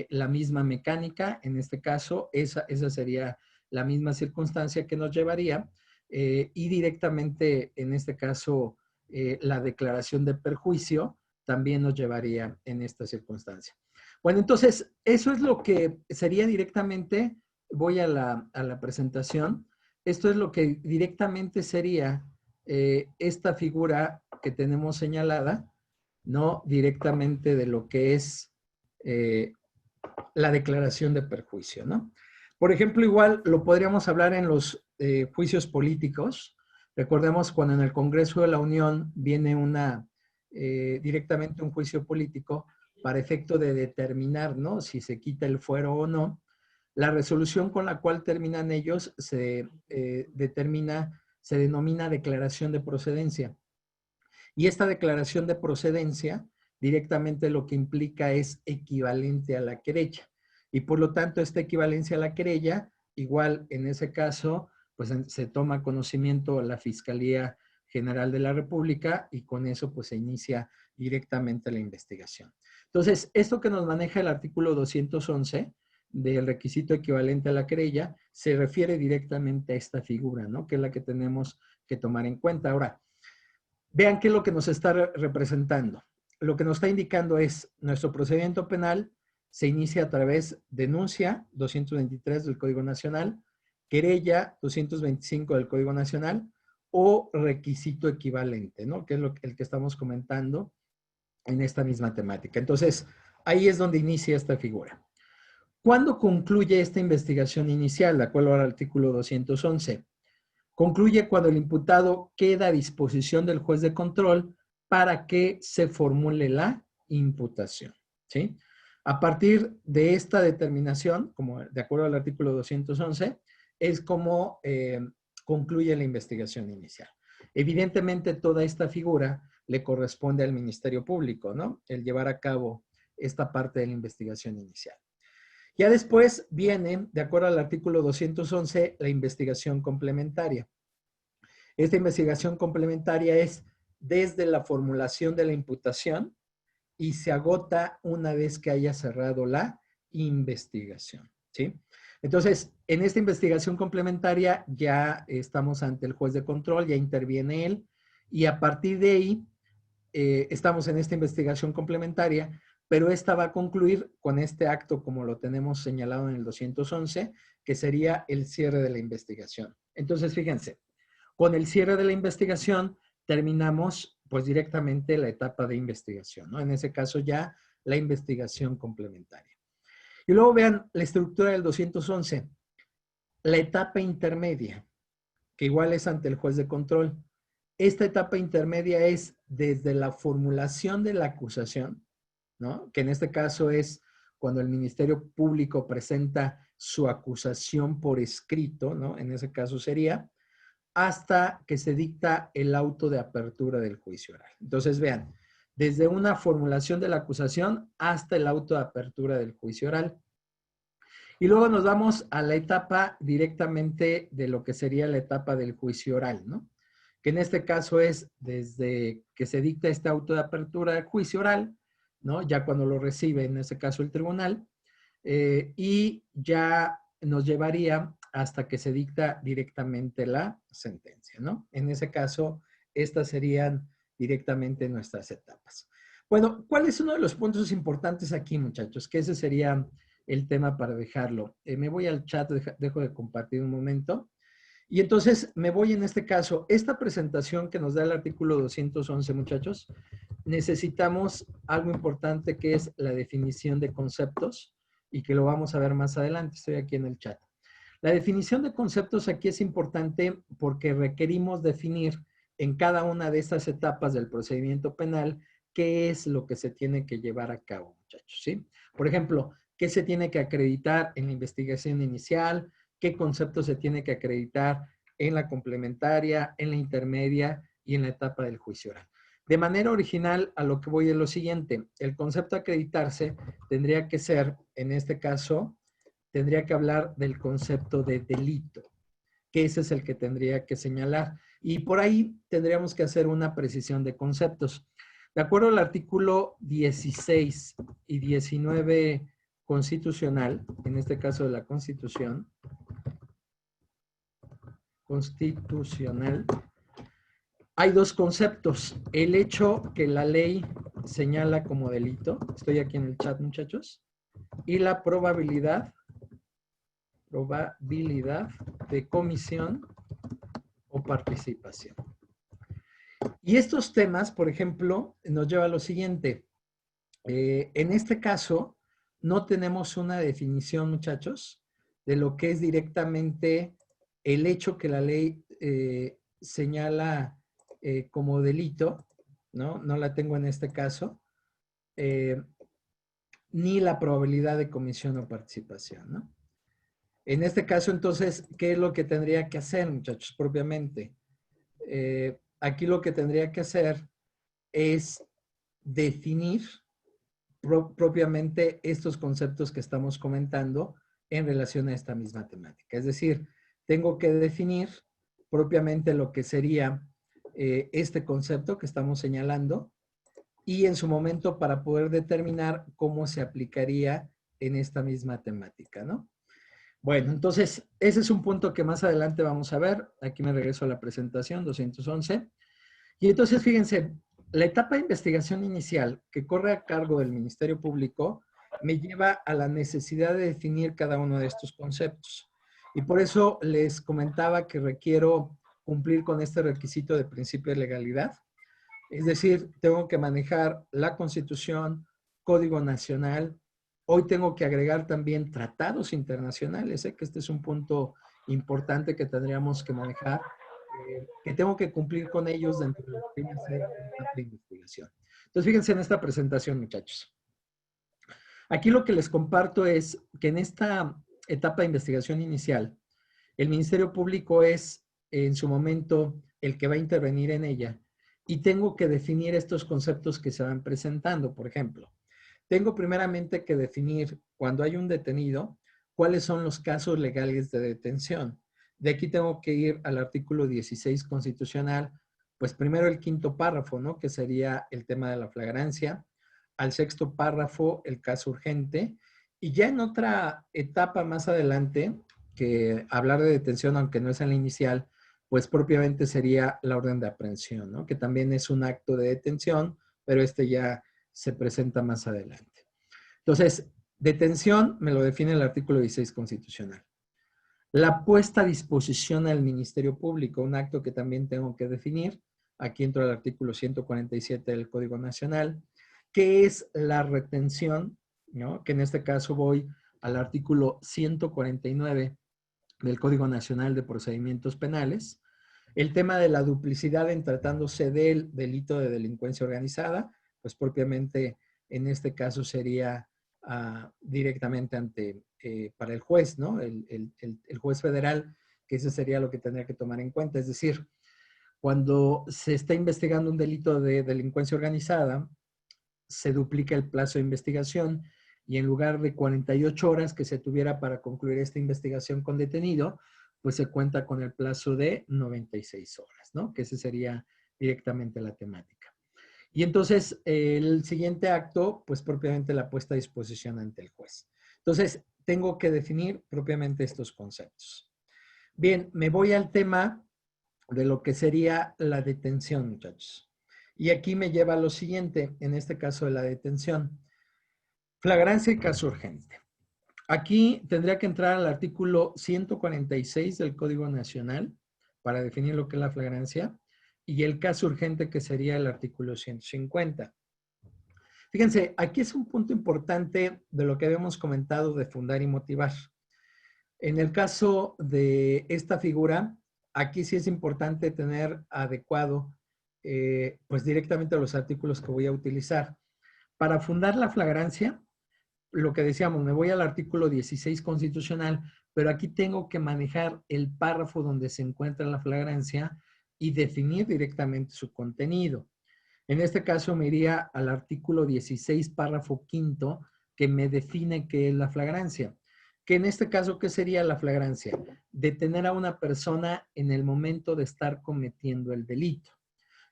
la misma mecánica. En este caso, esa sería la misma circunstancia que nos llevaría y directamente, en este caso, la declaración de perjuicio también nos llevaría en esta circunstancia. Bueno, entonces, eso es lo que sería directamente, voy a la presentación, esto es lo que directamente sería esta figura que tenemos señalada, ¿no? Directamente de lo que es la declaración de perjuicio, ¿no? Por ejemplo, igual lo podríamos hablar en los juicios políticos. Recordemos cuando en el Congreso de la Unión viene directamente un juicio político para efecto de determinar, ¿no? Si se quita el fuero o no. La resolución con la cual terminan ellos se denomina declaración de procedencia. Y esta declaración de procedencia directamente lo que implica es equivalente a la querella. Y por lo tanto, esta equivalencia a la querella, igual en ese caso, pues se toma conocimiento a la Fiscalía General de la República y con eso pues se inicia directamente la investigación. Entonces, esto que nos maneja el artículo 211 del requisito equivalente a la querella se refiere directamente a esta figura, ¿no? Que es la que tenemos que tomar en cuenta. Ahora, vean qué es lo que nos está representando. Lo que nos está indicando es nuestro procedimiento penal se inicia a través de denuncia 223 del Código Nacional, querella 225 del Código Nacional o requisito equivalente, ¿no? Que es el que estamos comentando en esta misma temática. Entonces, ahí es donde inicia esta figura. ¿Cuándo concluye esta investigación inicial, de acuerdo al artículo 211? Concluye cuando el imputado queda a disposición del juez de control para que se formule la imputación, ¿sí? A partir de esta determinación, como de acuerdo al artículo 211, es como concluye la investigación inicial. Evidentemente, toda esta figura le corresponde al Ministerio Público, ¿no? El llevar a cabo esta parte de la investigación inicial. Ya después viene, de acuerdo al artículo 211, la investigación complementaria. Esta investigación complementaria es desde la formulación de la imputación y se agota una vez que haya cerrado la investigación, ¿sí? Entonces, en esta investigación complementaria ya estamos ante el juez de control, ya interviene él, y a partir de ahí estamos en esta investigación complementaria, pero esta va a concluir con este acto como lo tenemos señalado en el 211, que sería el cierre de la investigación. Entonces, fíjense, con el cierre de la investigación terminamos pues directamente la etapa de investigación, ¿no? En ese caso ya la investigación complementaria. Y luego vean la estructura del 211, la etapa intermedia, que igual es ante el juez de control. Esta etapa intermedia es desde la formulación de la acusación, ¿no? Que en este caso es cuando el Ministerio Público presenta su acusación por escrito, ¿no? En ese caso sería hasta que se dicta el auto de apertura del juicio oral. Entonces, vean, desde una formulación de la acusación hasta el auto de apertura del juicio oral. Y luego nos vamos a la etapa directamente de lo que sería la etapa del juicio oral, ¿no? Que en este caso es desde que se dicta este auto de apertura del juicio oral, ¿no? Ya cuando lo recibe, en este caso, el tribunal, y ya nos llevaría hasta que se dicta directamente la sentencia, ¿no? En ese caso, estas serían directamente nuestras etapas. Bueno, ¿cuál es uno de los puntos importantes aquí, muchachos? Que ese sería el tema para dejarlo. Me voy al chat, dejo de compartir un momento. Y entonces me voy en este caso, esta presentación que nos da el artículo 211, muchachos, necesitamos algo importante que es la definición de conceptos y que lo vamos a ver más adelante. Estoy aquí en el chat. La definición de conceptos aquí es importante porque requerimos definir en cada una de estas etapas del procedimiento penal qué es lo que se tiene que llevar a cabo, muchachos, ¿sí? Por ejemplo, qué se tiene que acreditar en la investigación inicial, qué conceptos se tiene que acreditar en la complementaria, en la intermedia y en la etapa del juicio oral. De manera original, a lo que voy es lo siguiente. El concepto acreditarse tendría que ser, en este caso, tendría que hablar del concepto de delito, que ese es el que tendría que señalar. Y por ahí tendríamos que hacer una precisión de conceptos. De acuerdo al artículo 16 y 19 constitucional, en este caso de la Constitución, hay dos conceptos. El hecho que la ley señala como delito, estoy aquí en el chat, muchachos, y la probabilidad de comisión o participación. Y estos temas, por ejemplo, nos lleva a lo siguiente. En este caso, no tenemos una definición, muchachos, de lo que es directamente el hecho que la ley señala como delito, ¿no? No la tengo en este caso, ni la probabilidad de comisión o participación, ¿no? En este caso, entonces, ¿qué es lo que tendría que hacer, muchachos, propiamente? Aquí lo que tendría que hacer es definir propiamente estos conceptos que estamos comentando en relación a esta misma temática. Es decir, tengo que definir propiamente lo que sería este concepto que estamos señalando y en su momento para poder determinar cómo se aplicaría en esta misma temática, ¿no? Bueno, entonces, ese es un punto que más adelante vamos a ver. Aquí me regreso a la presentación, 211. Y entonces, fíjense, la etapa de investigación inicial que corre a cargo del Ministerio Público me lleva a la necesidad de definir cada uno de estos conceptos. Y por eso les comentaba que requiero cumplir con este requisito de principio de legalidad. Es decir, tengo que manejar la Constitución, Código Nacional. Hoy tengo que agregar también tratados internacionales. Sé que este es un punto importante que tendríamos que manejar, que tengo que cumplir con ellos dentro de lo que viene a ser la etapa de investigación. Entonces, fíjense en esta presentación, muchachos. Aquí lo que les comparto es que en esta etapa de investigación inicial, el Ministerio Público es en su momento el que va a intervenir en ella y tengo que definir estos conceptos que se van presentando. Por ejemplo, tengo primeramente que definir cuando hay un detenido, cuáles son los casos legales de detención. De aquí tengo que ir al artículo 16 constitucional, pues primero el quinto párrafo, ¿no? Que sería el tema de la flagrancia. Al sexto párrafo, el caso urgente. Y ya en otra etapa más adelante, que hablar de detención, aunque no es en la inicial, pues propiamente sería la orden de aprehensión, ¿no? Que también es un acto de detención, pero este ya se presenta más adelante. Entonces, detención me lo define el artículo 16 constitucional. La puesta a disposición al Ministerio Público, un acto que también tengo que definir. Aquí entro al artículo 147 del Código Nacional. ¿Qué es la retención? ¿No? Que en este caso voy al artículo 149 del Código Nacional de Procedimientos Penales. El tema de la duplicidad en tratándose del delito de delincuencia organizada, pues propiamente en este caso sería directamente para el juez, ¿no? El juez federal, que ese sería lo que tendría que tomar en cuenta. Es decir, cuando se está investigando un delito de delincuencia organizada, se duplica el plazo de investigación y en lugar de 48 horas que se tuviera para concluir esta investigación con detenido, pues se cuenta con el plazo de 96 horas, ¿no? Que ese sería directamente la temática. Y entonces el siguiente acto, pues propiamente la puesta a disposición ante el juez. Entonces, tengo que definir propiamente estos conceptos. Bien, me voy al tema de lo que sería la detención, muchachos. Y aquí me lleva a lo siguiente, en este caso de la detención. Flagrancia y caso urgente. Aquí tendría que entrar al artículo 146 del Código Nacional para definir lo que es la flagrancia y el caso urgente que sería el artículo 150. Fíjense, aquí es un punto importante de lo que habíamos comentado de fundar y motivar. En el caso de esta figura, aquí sí es importante tener adecuado pues directamente los artículos que voy a utilizar. Para fundar la flagrancia, lo que decíamos, me voy al artículo 16 constitucional, pero aquí tengo que manejar el párrafo donde se encuentra la flagrancia y definir directamente su contenido. En este caso me iría al artículo 16, párrafo quinto, que me define qué es la flagrancia. Que en este caso, ¿qué sería la flagrancia? Detener a una persona en el momento de estar cometiendo el delito.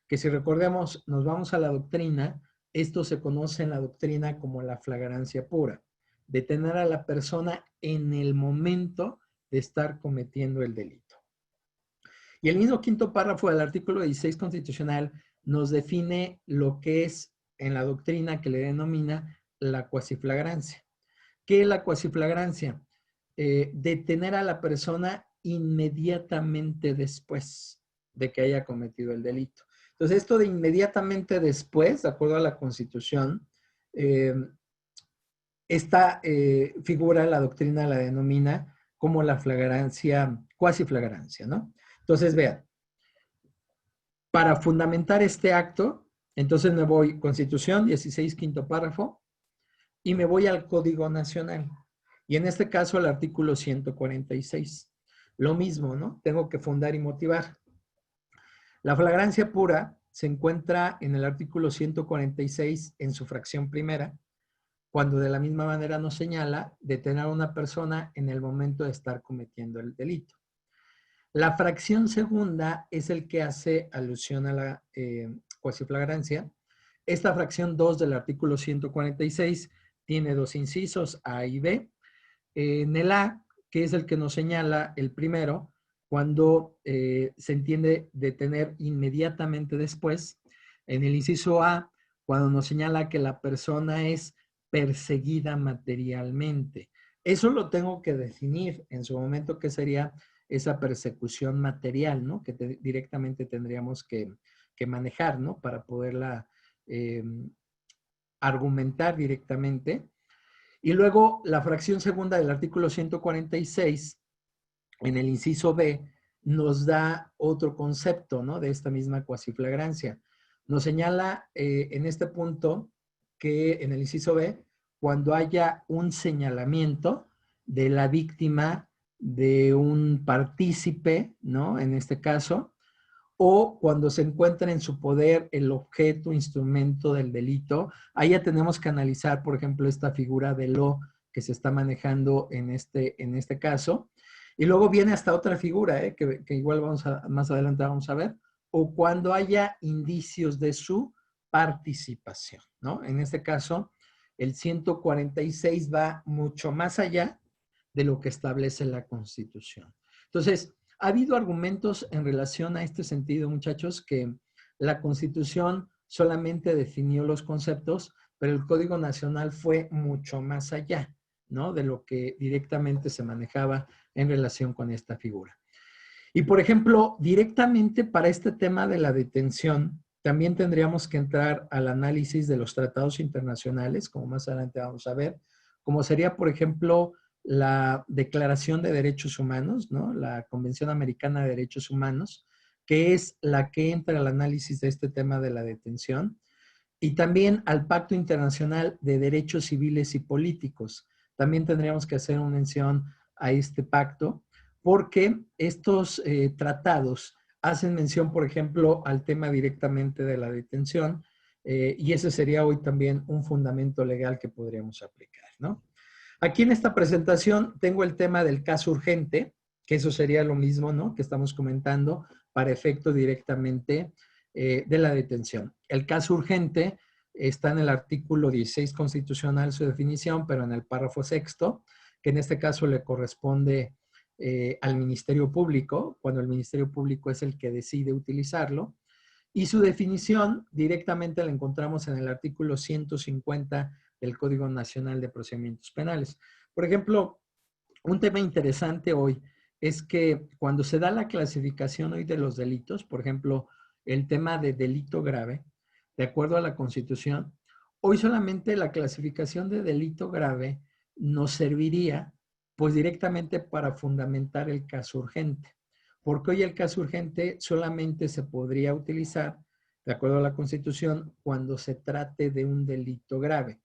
Que si recordemos, nos vamos a la doctrina, esto se conoce en la doctrina como la flagrancia pura. Detener a la persona en el momento de estar cometiendo el delito. Y el mismo quinto párrafo del artículo 16 constitucional nos define lo que es en la doctrina que le denomina la cuasiflagrancia. ¿Qué es la cuasiflagrancia? Detener a la persona inmediatamente después de que haya cometido el delito. Entonces, esto de inmediatamente después, de acuerdo a la Constitución, esta figura, la doctrina la denomina como la flagrancia, cuasiflagrancia, ¿no? Entonces, vean, para fundamentar este acto, entonces me voy Constitución, 16, quinto párrafo, y me voy al Código Nacional. Y en este caso al artículo 146. Lo mismo, ¿no? Tengo que fundar y motivar. La flagrancia pura se encuentra en el artículo 146 en su fracción primera, cuando de la misma manera nos señala detener a una persona en el momento de estar cometiendo el delito. La fracción segunda es el que hace alusión a la cuasiflagrancia. Esta fracción 2 del artículo 146 tiene dos incisos, A y B. En el A, que es el que nos señala el primero, cuando se entiende detener inmediatamente después. En el inciso A, cuando nos señala que la persona es perseguida materialmente. Eso lo tengo que definir en su momento, que sería esa persecución material, ¿no? Que directamente tendríamos que manejar, ¿no? Para poderla argumentar directamente. Y luego la fracción segunda del artículo 146, en el inciso B, nos da otro concepto, ¿no? De esta misma cuasiflagrancia. nos señala en este punto que en el inciso B, cuando haya un señalamiento de la víctima de un partícipe, ¿no? En este caso, o cuando se encuentra en su poder el objeto, instrumento del delito, ahí ya tenemos que analizar, por ejemplo, esta figura de lo que se está manejando en este caso. Y luego viene hasta otra figura, que igual más adelante vamos a ver, o cuando haya indicios de su participación, ¿no? En este caso, el 146 va mucho más allá de lo que establece la Constitución. Entonces, ha habido argumentos en relación a este sentido, muchachos, que la Constitución solamente definió los conceptos, pero el Código Nacional fue mucho más allá, ¿no? De lo que directamente se manejaba en relación con esta figura. Y, por ejemplo, directamente para este tema de la detención, también tendríamos que entrar al análisis de los tratados internacionales, como más adelante vamos a ver, como sería, por ejemplo, la Declaración de Derechos Humanos, ¿no? La Convención Americana de Derechos Humanos, que es la que entra al análisis de este tema de la detención, y también al Pacto Internacional de Derechos Civiles y Políticos. También tendríamos que hacer una mención a este pacto, porque estos tratados hacen mención, por ejemplo, al tema directamente de la detención, y ese sería hoy también un fundamento legal que podríamos aplicar, ¿no? Aquí en esta presentación tengo el tema del caso urgente, que eso sería lo mismo, ¿no? Que estamos comentando para efecto directamente de la detención. El caso urgente está en el artículo 16 constitucional su definición, pero en el párrafo sexto, que en este caso le corresponde al Ministerio Público, cuando el Ministerio Público es el que decide utilizarlo. Y su definición directamente la encontramos en el artículo 150 del Código Nacional de Procedimientos Penales. Por ejemplo, un tema interesante hoy es que cuando se da la clasificación hoy de los delitos, por ejemplo, el tema de delito grave, de acuerdo a la Constitución, hoy solamente la clasificación de delito grave nos serviría pues directamente para fundamentar el caso urgente, porque hoy el caso urgente solamente se podría utilizar, de acuerdo a la Constitución, cuando se trate de un delito grave.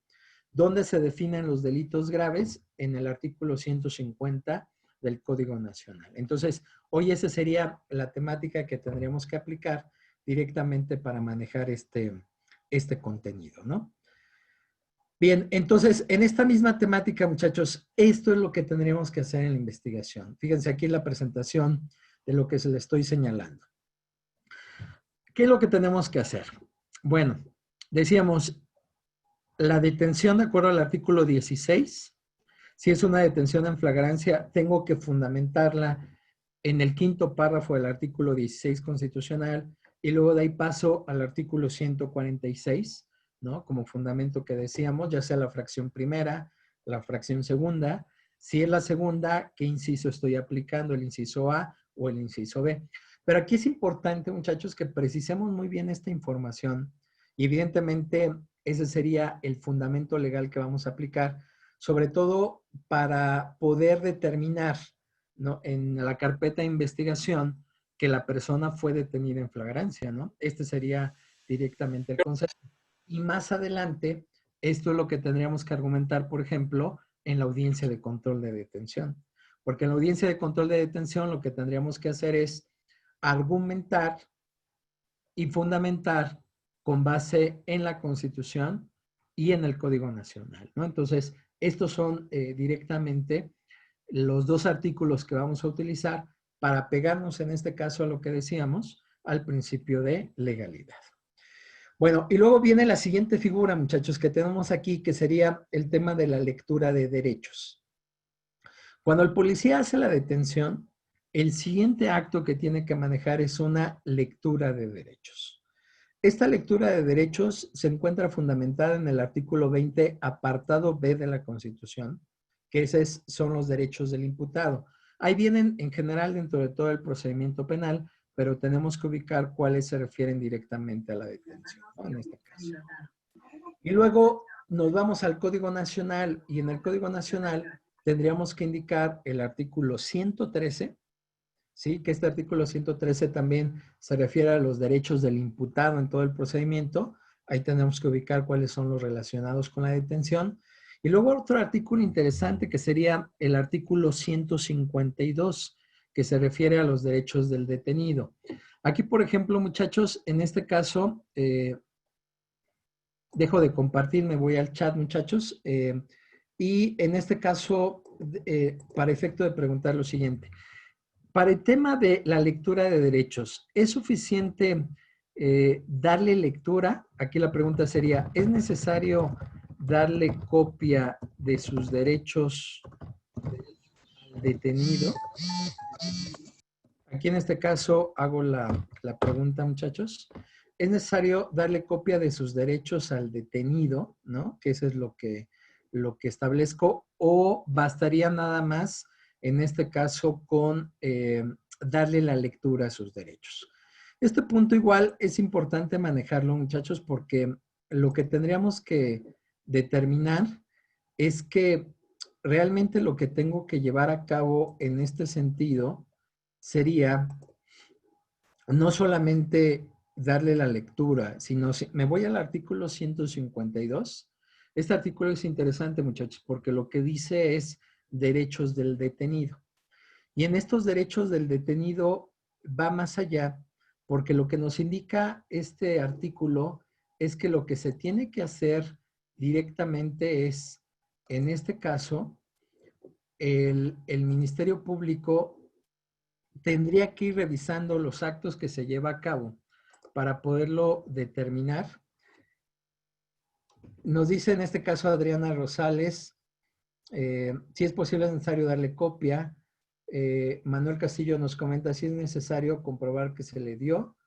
¿Dónde se definen los delitos graves? En el artículo 150 del Código Nacional. Entonces, hoy esa sería la temática que tendríamos que aplicar directamente para manejar este contenido, ¿no? Bien, entonces, en esta misma temática, muchachos, esto es lo que tendríamos que hacer en la investigación. Fíjense aquí en la presentación de lo que se le estoy señalando. ¿Qué es lo que tenemos que hacer? Bueno, decíamos, la detención, de acuerdo al artículo 16, si es una detención en flagrancia, tengo que fundamentarla en el quinto párrafo del artículo 16 constitucional y luego de ahí paso al artículo 146, ¿no? Como fundamento que decíamos, ya sea la fracción primera, la fracción segunda. Si es la segunda, ¿qué inciso estoy aplicando? ¿El inciso A o el inciso B? Pero aquí es importante, muchachos, que precisemos muy bien esta información y evidentemente ese sería el fundamento legal que vamos a aplicar, sobre todo para poder determinar, ¿no? En la carpeta de investigación que la persona fue detenida en flagrancia, ¿no? Este sería directamente el concepto. Y más adelante, esto es lo que tendríamos que argumentar, por ejemplo, en la audiencia de control de detención. Porque en la audiencia de control de detención lo que tendríamos que hacer es argumentar y fundamentar con base en la Constitución y en el Código Nacional, ¿no? Entonces, estos son directamente los dos artículos que vamos a utilizar para pegarnos en este caso a lo que decíamos, al principio de legalidad. Bueno, y luego viene la siguiente figura, muchachos, que tenemos aquí, que sería el tema de la lectura de derechos. Cuando el policía hace la detención, el siguiente acto que tiene que manejar es una lectura de derechos. Esta lectura de derechos se encuentra fundamentada en el artículo 20, apartado B de la Constitución, que esos son los derechos del imputado. Ahí vienen en general dentro de todo el procedimiento penal, pero tenemos que ubicar cuáles se refieren directamente a la detención, ¿no? En este caso. Y luego nos vamos al Código Nacional y en el Código Nacional tendríamos que indicar el artículo 113 ¿sí? Que este artículo 113 también se refiere a los derechos del imputado en todo el procedimiento. Ahí tenemos que ubicar cuáles son los relacionados con la detención. Y luego otro artículo interesante que sería el artículo 152, que se refiere a los derechos del detenido. Aquí, por ejemplo, muchachos, en este caso, dejo de compartir, me voy al chat, muchachos. Y en este caso, para efecto de preguntar lo siguiente. Para el tema de la lectura de derechos, ¿es suficiente darle lectura? Aquí la pregunta sería, ¿es necesario darle copia de sus derechos al detenido? Aquí en este caso hago la pregunta, muchachos. ¿Es necesario darle copia de sus derechos al detenido, ¿no? Que eso es lo que establezco, o bastaría nada más, en este caso, con darle la lectura a sus derechos. Este punto igual es importante manejarlo, muchachos, porque lo que tendríamos que determinar es que realmente lo que tengo que llevar a cabo en este sentido sería no solamente darle la lectura, sino me voy al artículo 152. Este artículo es interesante, muchachos, porque lo que dice es derechos del detenido. Y en estos derechos del detenido va más allá, porque lo que nos indica este artículo es que lo que se tiene que hacer directamente es, en este caso, el Ministerio Público tendría que ir revisando los actos que se lleva a cabo para poderlo determinar. Nos dice en este caso Adriana Rosales, si es posible es necesario darle copia. Manuel Castillo nos comenta si es necesario comprobar que se le dio.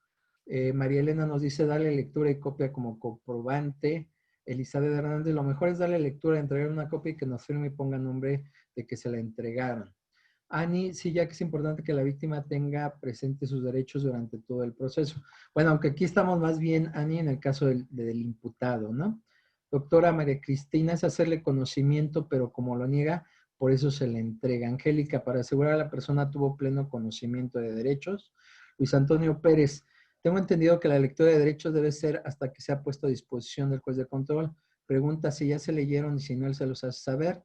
María Elena nos dice darle lectura y copia como comprobante. Elizabeth Hernández, lo mejor es darle lectura, entregar una copia y que nos firme y ponga nombre de que se la entregaron. Ani, sí, ya que es importante que la víctima tenga presente sus derechos durante todo el proceso. Bueno, aunque aquí estamos más bien, Ani, en el caso del imputado, ¿no? Doctora María Cristina, es hacerle conocimiento, pero como lo niega, por eso se le entrega. Angélica, para asegurar a la persona tuvo pleno conocimiento de derechos. Luis Antonio Pérez, tengo entendido que la lectura de derechos debe ser hasta que sea puesto a disposición del juez de control. Pregunta si ya se leyeron y si no, él se los hace saber.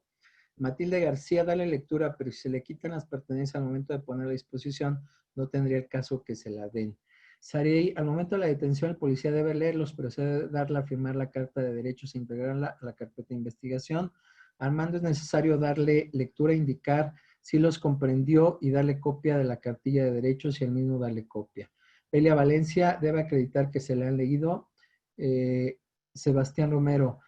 Matilde García, dale lectura, pero si se le quitan las pertenencias al momento de poner a disposición, no tendría el caso que se la den. Sarey, al momento de la detención, el policía debe leerlos, pero se debe darle a firmar la carta de derechos e integrarla a la carpeta de investigación. Armando, es necesario darle lectura, indicar si los comprendió y darle copia de la cartilla de derechos y el mismo darle copia. Elia Valencia, debe acreditar que se le han leído. Sebastián Romero,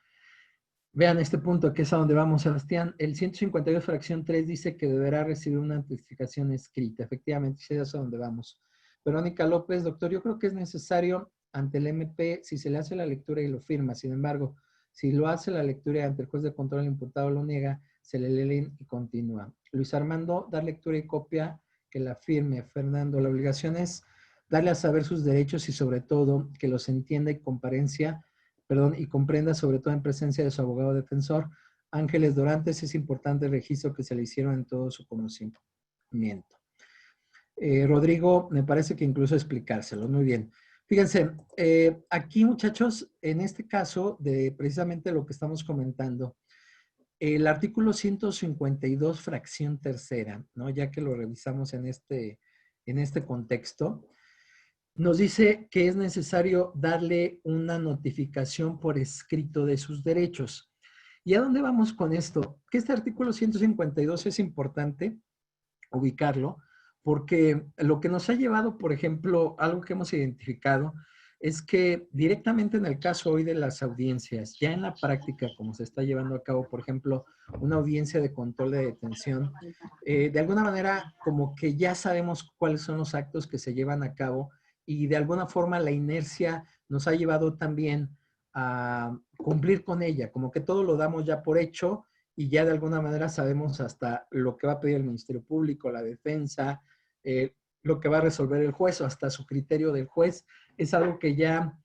vean este punto, que es a donde vamos, Sebastián. El 152 fracción 3 dice que deberá recibir una notificación escrita. Efectivamente, sí, es a donde vamos. Verónica López, doctor, yo creo que es necesario ante el MP, si se le hace la lectura y lo firma. Sin embargo, si lo hace la lectura y ante el juez de control el imputado lo niega, se le leen y continúa. Luis Armando, dar lectura y copia, que la firme. Fernando, la obligación es darle a saber sus derechos y sobre todo que los entienda y y comprenda sobre todo en presencia de su abogado defensor. Ángeles Dorantes, es importante el registro que se le hicieron en todo su conocimiento. Rodrigo, me parece que incluso explicárselo, muy bien. Fíjense, aquí muchachos, en este caso de precisamente lo que estamos comentando, el artículo 152, fracción tercera, ¿no? Ya que lo revisamos en este contexto, nos dice que es necesario darle una notificación por escrito de sus derechos. ¿Y a dónde vamos con esto? Que este artículo 152 es importante ubicarlo, porque lo que nos ha llevado, por ejemplo, algo que hemos identificado, es que directamente en el caso hoy de las audiencias, ya en la práctica, como se está llevando a cabo, por ejemplo, una audiencia de control de detención, de alguna manera como que ya sabemos cuáles son los actos que se llevan a cabo y de alguna forma la inercia nos ha llevado también a cumplir con ella, como que todo lo damos ya por hecho y ya de alguna manera sabemos hasta lo que va a pedir el Ministerio Público, la defensa, lo que va a resolver el juez o hasta su criterio del juez. Es algo que ya,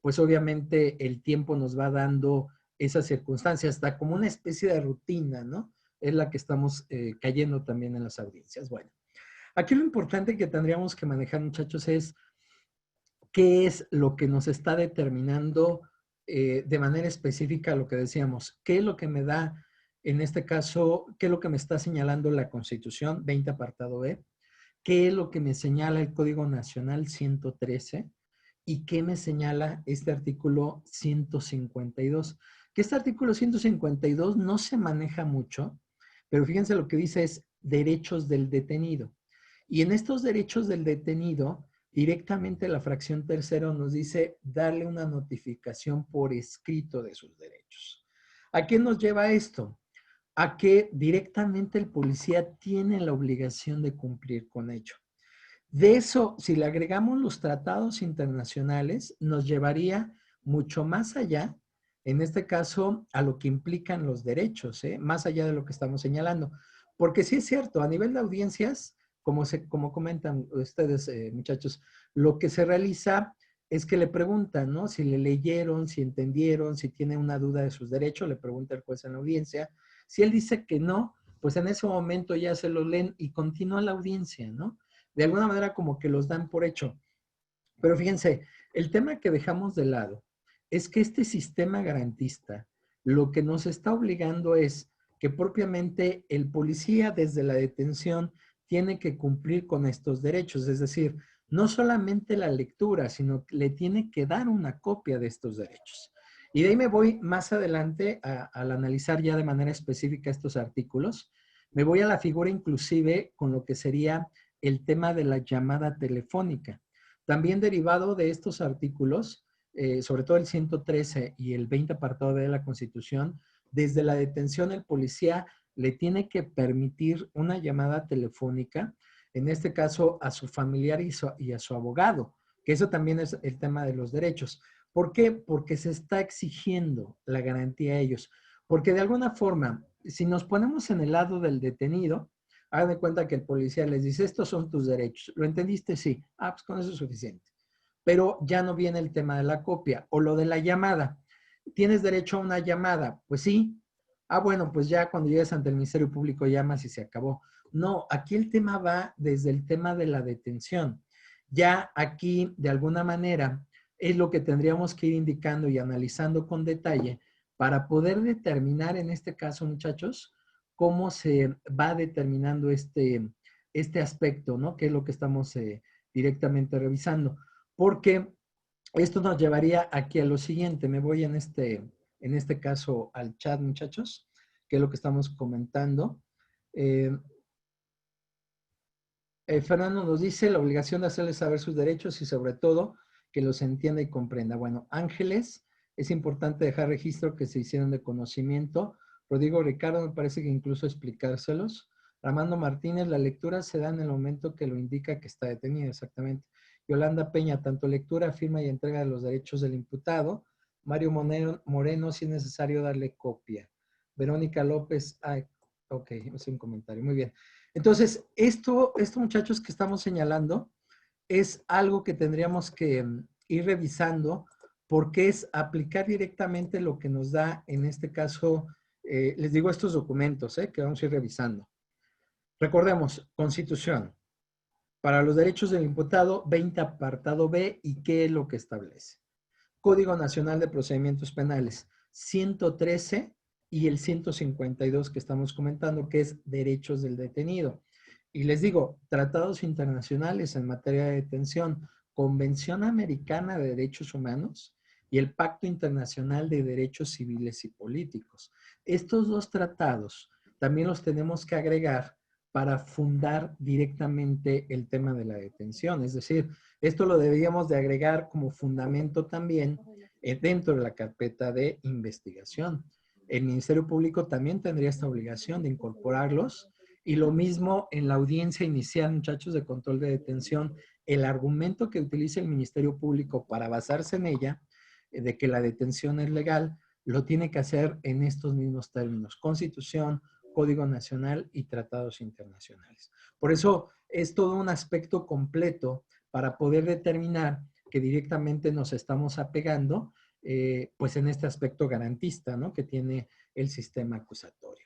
pues obviamente el tiempo nos va dando esas circunstancias, hasta como una especie de rutina, ¿no? Es la que estamos cayendo también en las audiencias. Bueno, Aquí lo importante que tendríamos que manejar, muchachos, es qué es lo que nos está determinando de manera específica lo que decíamos. ¿Qué es lo que me da, en este caso, qué es lo que me está señalando la Constitución 20 apartado B? ¿Qué es lo que me señala el Código Nacional 113? ¿Y qué me señala este artículo 152? Que este artículo 152 no se maneja mucho, pero fíjense lo que dice es derechos del detenido. Y en estos derechos del detenido, directamente la fracción tercero nos dice darle una notificación por escrito de sus derechos. ¿A qué nos lleva esto? A que directamente el policía tiene la obligación de cumplir con ello. De eso, si le agregamos los tratados internacionales, nos llevaría mucho más allá, en este caso, a lo que implican los derechos, más allá de lo que estamos señalando. Porque sí es cierto, a nivel de audiencias, como comentan ustedes, muchachos, lo que se realiza es que le preguntan, ¿no? Si le leyeron, si entendieron, si tiene una duda de sus derechos, le pregunta el juez en la audiencia. Si él dice que no, pues en ese momento ya se lo leen y continúa la audiencia, ¿no? De alguna manera como que los dan por hecho. Pero fíjense, el tema que dejamos de lado es que este sistema garantista lo que nos está obligando es que propiamente el policía desde la detención tiene que cumplir con estos derechos, es decir, no solamente la lectura, sino que le tiene que dar una copia de estos derechos. Y de ahí me voy más adelante al analizar ya de manera específica estos artículos. Me voy a la figura inclusive con lo que sería el tema de la llamada telefónica. También derivado de estos artículos, sobre todo el 113 y el 20 apartado de la Constitución, desde la detención el policía le tiene que permitir una llamada telefónica, en este caso a su familiar y a su abogado, que eso también es el tema de los derechos. ¿Por qué? Porque se está exigiendo la garantía a ellos. Porque de alguna forma, si nos ponemos en el lado del detenido, hagan de cuenta que el policía les dice, estos son tus derechos. ¿Lo entendiste? Sí. Ah, pues con eso es suficiente. Pero ya no viene el tema de la copia o lo de la llamada. ¿Tienes derecho a una llamada? Pues sí. Ah, bueno, pues ya cuando llegues ante el Ministerio Público llamas y se acabó. No, aquí el tema va desde el tema de la detención. Ya aquí, de alguna manera, es lo que tendríamos que ir indicando y analizando con detalle para poder determinar, en este caso, muchachos, cómo se va determinando este aspecto, ¿no? Que es lo que estamos directamente revisando. Porque esto nos llevaría aquí a lo siguiente. Me voy en este caso al chat, muchachos, que es lo que estamos comentando. Fernando nos dice la obligación de hacerles saber sus derechos y sobre todo que los entienda y comprenda. Bueno, Ángeles, es importante dejar registro que se hicieron de conocimiento. Rodrigo Ricardo, me parece que incluso explicárselos. Armando Martínez, la lectura se da en el momento que lo indica que está detenido, exactamente. Yolanda Peña, tanto lectura, firma y entrega de los derechos del imputado. Mario Moreno, si es necesario darle copia. Verónica López, ok, es un comentario, muy bien. Entonces, esto muchachos que estamos señalando es algo que tendríamos que ir revisando porque es aplicar directamente lo que nos da, en este caso, les digo estos documentos que vamos a ir revisando. Recordemos, Constitución. Para los derechos del imputado, 20 apartado B, ¿y qué es lo que establece? Código Nacional de Procedimientos Penales, 113 y el 152 que estamos comentando, que es derechos del detenido. Y les digo, tratados internacionales en materia de detención, Convención Americana de Derechos Humanos y el Pacto Internacional de Derechos Civiles y Políticos. Estos dos tratados también los tenemos que agregar para fundar directamente el tema de la detención. Es decir, esto lo deberíamos de agregar como fundamento también dentro de la carpeta de investigación. El Ministerio Público también tendría esta obligación de incorporarlos y lo mismo en la audiencia inicial, muchachos, de control de detención, el argumento que utilice el Ministerio Público para basarse en ella, de que la detención es legal, lo tiene que hacer en estos mismos términos: Constitución, Código Nacional y tratados internacionales. Por eso es todo un aspecto completo para poder determinar que directamente nos estamos apegando, pues en este aspecto garantista, ¿no? Que tiene el sistema acusatorio.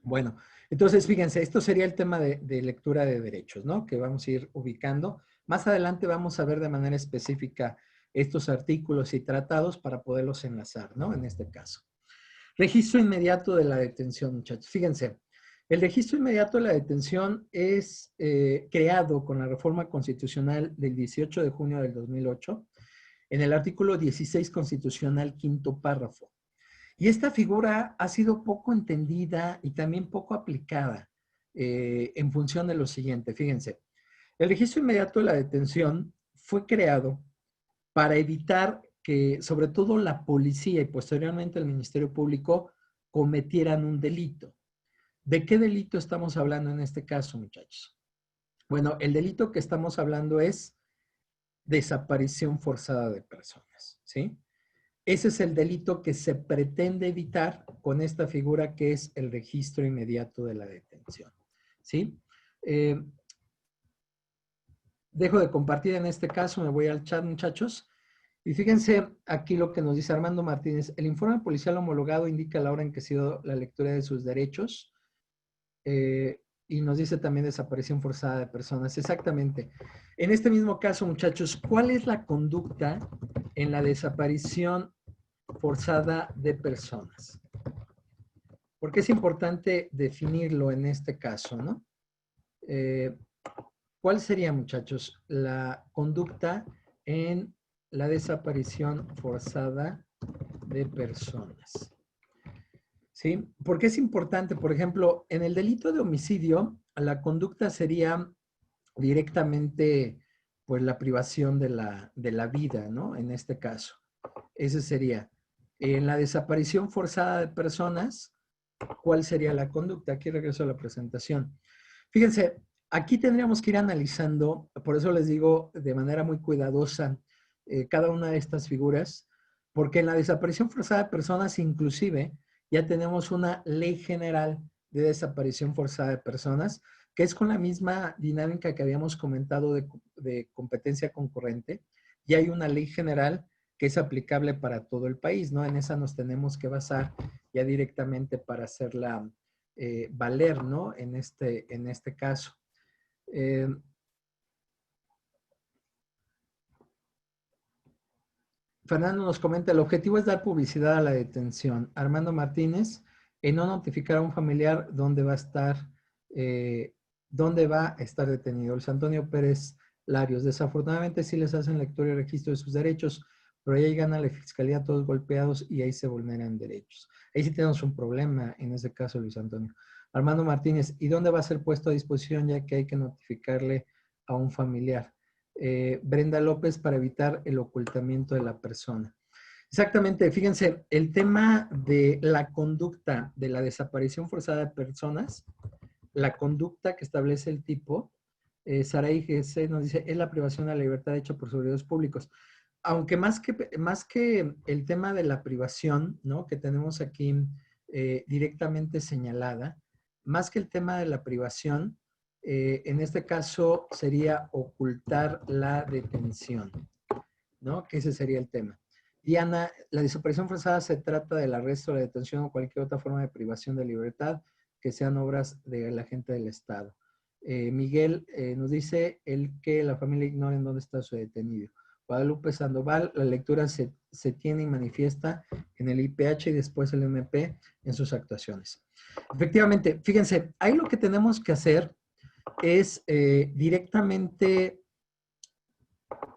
Bueno, entonces fíjense, esto sería el tema de lectura de derechos, ¿no? Que vamos a ir ubicando. Más adelante vamos a ver de manera específica estos artículos y tratados para poderlos enlazar, ¿no? En este caso. Registro inmediato de la detención, muchachos. Fíjense, el registro inmediato de la detención es creado con la reforma constitucional del 18 de junio del 2008 en el artículo 16 constitucional, quinto párrafo. Y esta figura ha sido poco entendida y también poco aplicada en función de lo siguiente. Fíjense, el registro inmediato de la detención fue creado para evitar que sobre todo la policía y posteriormente el Ministerio Público cometieran un delito. ¿De qué delito estamos hablando en este caso, muchachos? Bueno, el delito que estamos hablando es desaparición forzada de personas, ¿sí? Ese es el delito que se pretende evitar con esta figura que es el registro inmediato de la detención, ¿sí? Dejo de compartir en este caso, me voy al chat, muchachos. Y fíjense aquí lo que nos dice Armando Martínez. El informe policial homologado indica la hora en que ha sido la lectura de sus derechos. Y nos dice también desaparición forzada de personas. Exactamente. En este mismo caso, muchachos, ¿cuál es la conducta en la desaparición forzada de personas? Porque es importante definirlo en este caso, ¿no? ¿Cuál sería, muchachos, la conducta en la desaparición forzada de personas? ¿Sí? Porque es importante, por ejemplo, en el delito de homicidio, la conducta sería directamente, pues, la privación de la vida, ¿no? En este caso. Ese sería. En la desaparición forzada de personas, ¿cuál sería la conducta? Aquí regreso a la presentación. Fíjense, aquí tendríamos que ir analizando, por eso les digo de manera muy cuidadosa cada una de estas figuras, porque en la desaparición forzada de personas inclusive ya tenemos una ley general de desaparición forzada de personas, que es con la misma dinámica que habíamos comentado de competencia concurrente, y hay una ley general que es aplicable para todo el país, ¿no? En esa nos tenemos que basar ya directamente para hacerla valer, ¿no? En este caso. Fernando nos comenta, el objetivo es dar publicidad a la detención. Armando Martínez, en no notificar a un familiar dónde va a estar, dónde va a estar detenido. Luis Antonio Pérez Larios, desafortunadamente sí les hacen lectura y registro de sus derechos, pero ahí gana la fiscalía todos golpeados y ahí se vulneran derechos. Ahí sí tenemos un problema en ese caso, Luis Antonio. Armando Martínez, ¿y dónde va a ser puesto a disposición ya que hay que notificarle a un familiar? Brenda López, para evitar el ocultamiento de la persona. Exactamente, fíjense, el tema de la conducta de la desaparición forzada de personas, la conducta que establece el tipo, Saray GC nos dice, es la privación de la libertad hecha por servidores públicos. Aunque más que el tema de la privación, ¿no? Que tenemos aquí directamente señalada, más que el tema de la privación, en este caso sería ocultar la detención, ¿no? Que ese sería el tema. Diana, la desaparición forzada se trata del arresto, la detención o cualquier otra forma de privación de libertad que sean obras de la gente del Estado. Miguel nos dice el que la familia ignora en dónde está su detenido. Guadalupe Sandoval, la lectura se tiene y manifiesta en el IPH y después el MP en sus actuaciones. Efectivamente, fíjense, ahí lo que tenemos que hacer es directamente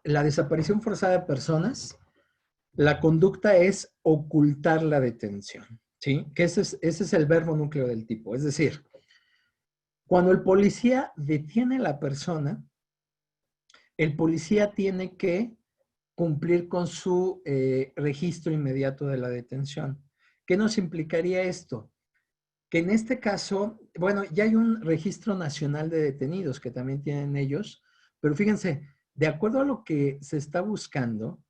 la desaparición forzada de personas. La conducta es ocultar la detención, ¿sí? Que ese es el verbo núcleo del tipo. Es decir, cuando el policía detiene a la persona, el policía tiene que cumplir con su registro inmediato de la detención. ¿Qué nos implicaría esto? Que en este caso, bueno, ya hay un registro nacional de detenidos que también tienen ellos, pero fíjense, de acuerdo a lo que se está buscando,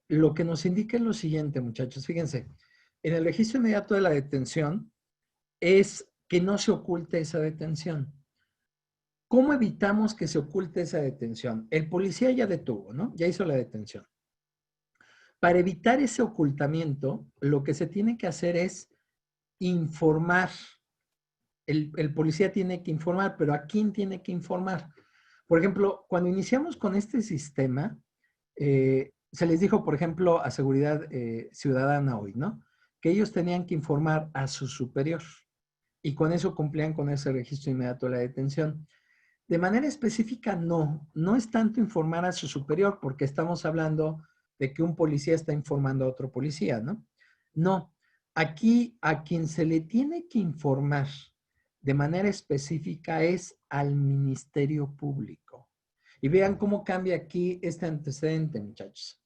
lo que nos indica es lo siguiente, muchachos, fíjense, en el registro inmediato de la detención es que no se oculte esa detención. ¿Cómo evitamos que se oculte esa detención? El policía ya detuvo, ¿no? Ya hizo la detención. Para evitar ese ocultamiento, lo que se tiene que hacer es informar el policía tiene que informar, pero ¿a quién tiene que informar? Por ejemplo, cuando iniciamos con este sistema, se les dijo, por ejemplo, a Seguridad Ciudadana hoy, ¿no? Que ellos tenían que informar a su superior y con eso cumplían con ese registro inmediato de la detención. De manera específica, no es tanto informar a su superior, porque estamos hablando de que un policía está informando a otro policía, ¿no? No, aquí a quien se le tiene que informar de manera específica es al Ministerio Público. Y vean cómo cambia aquí este antecedente, muchachos.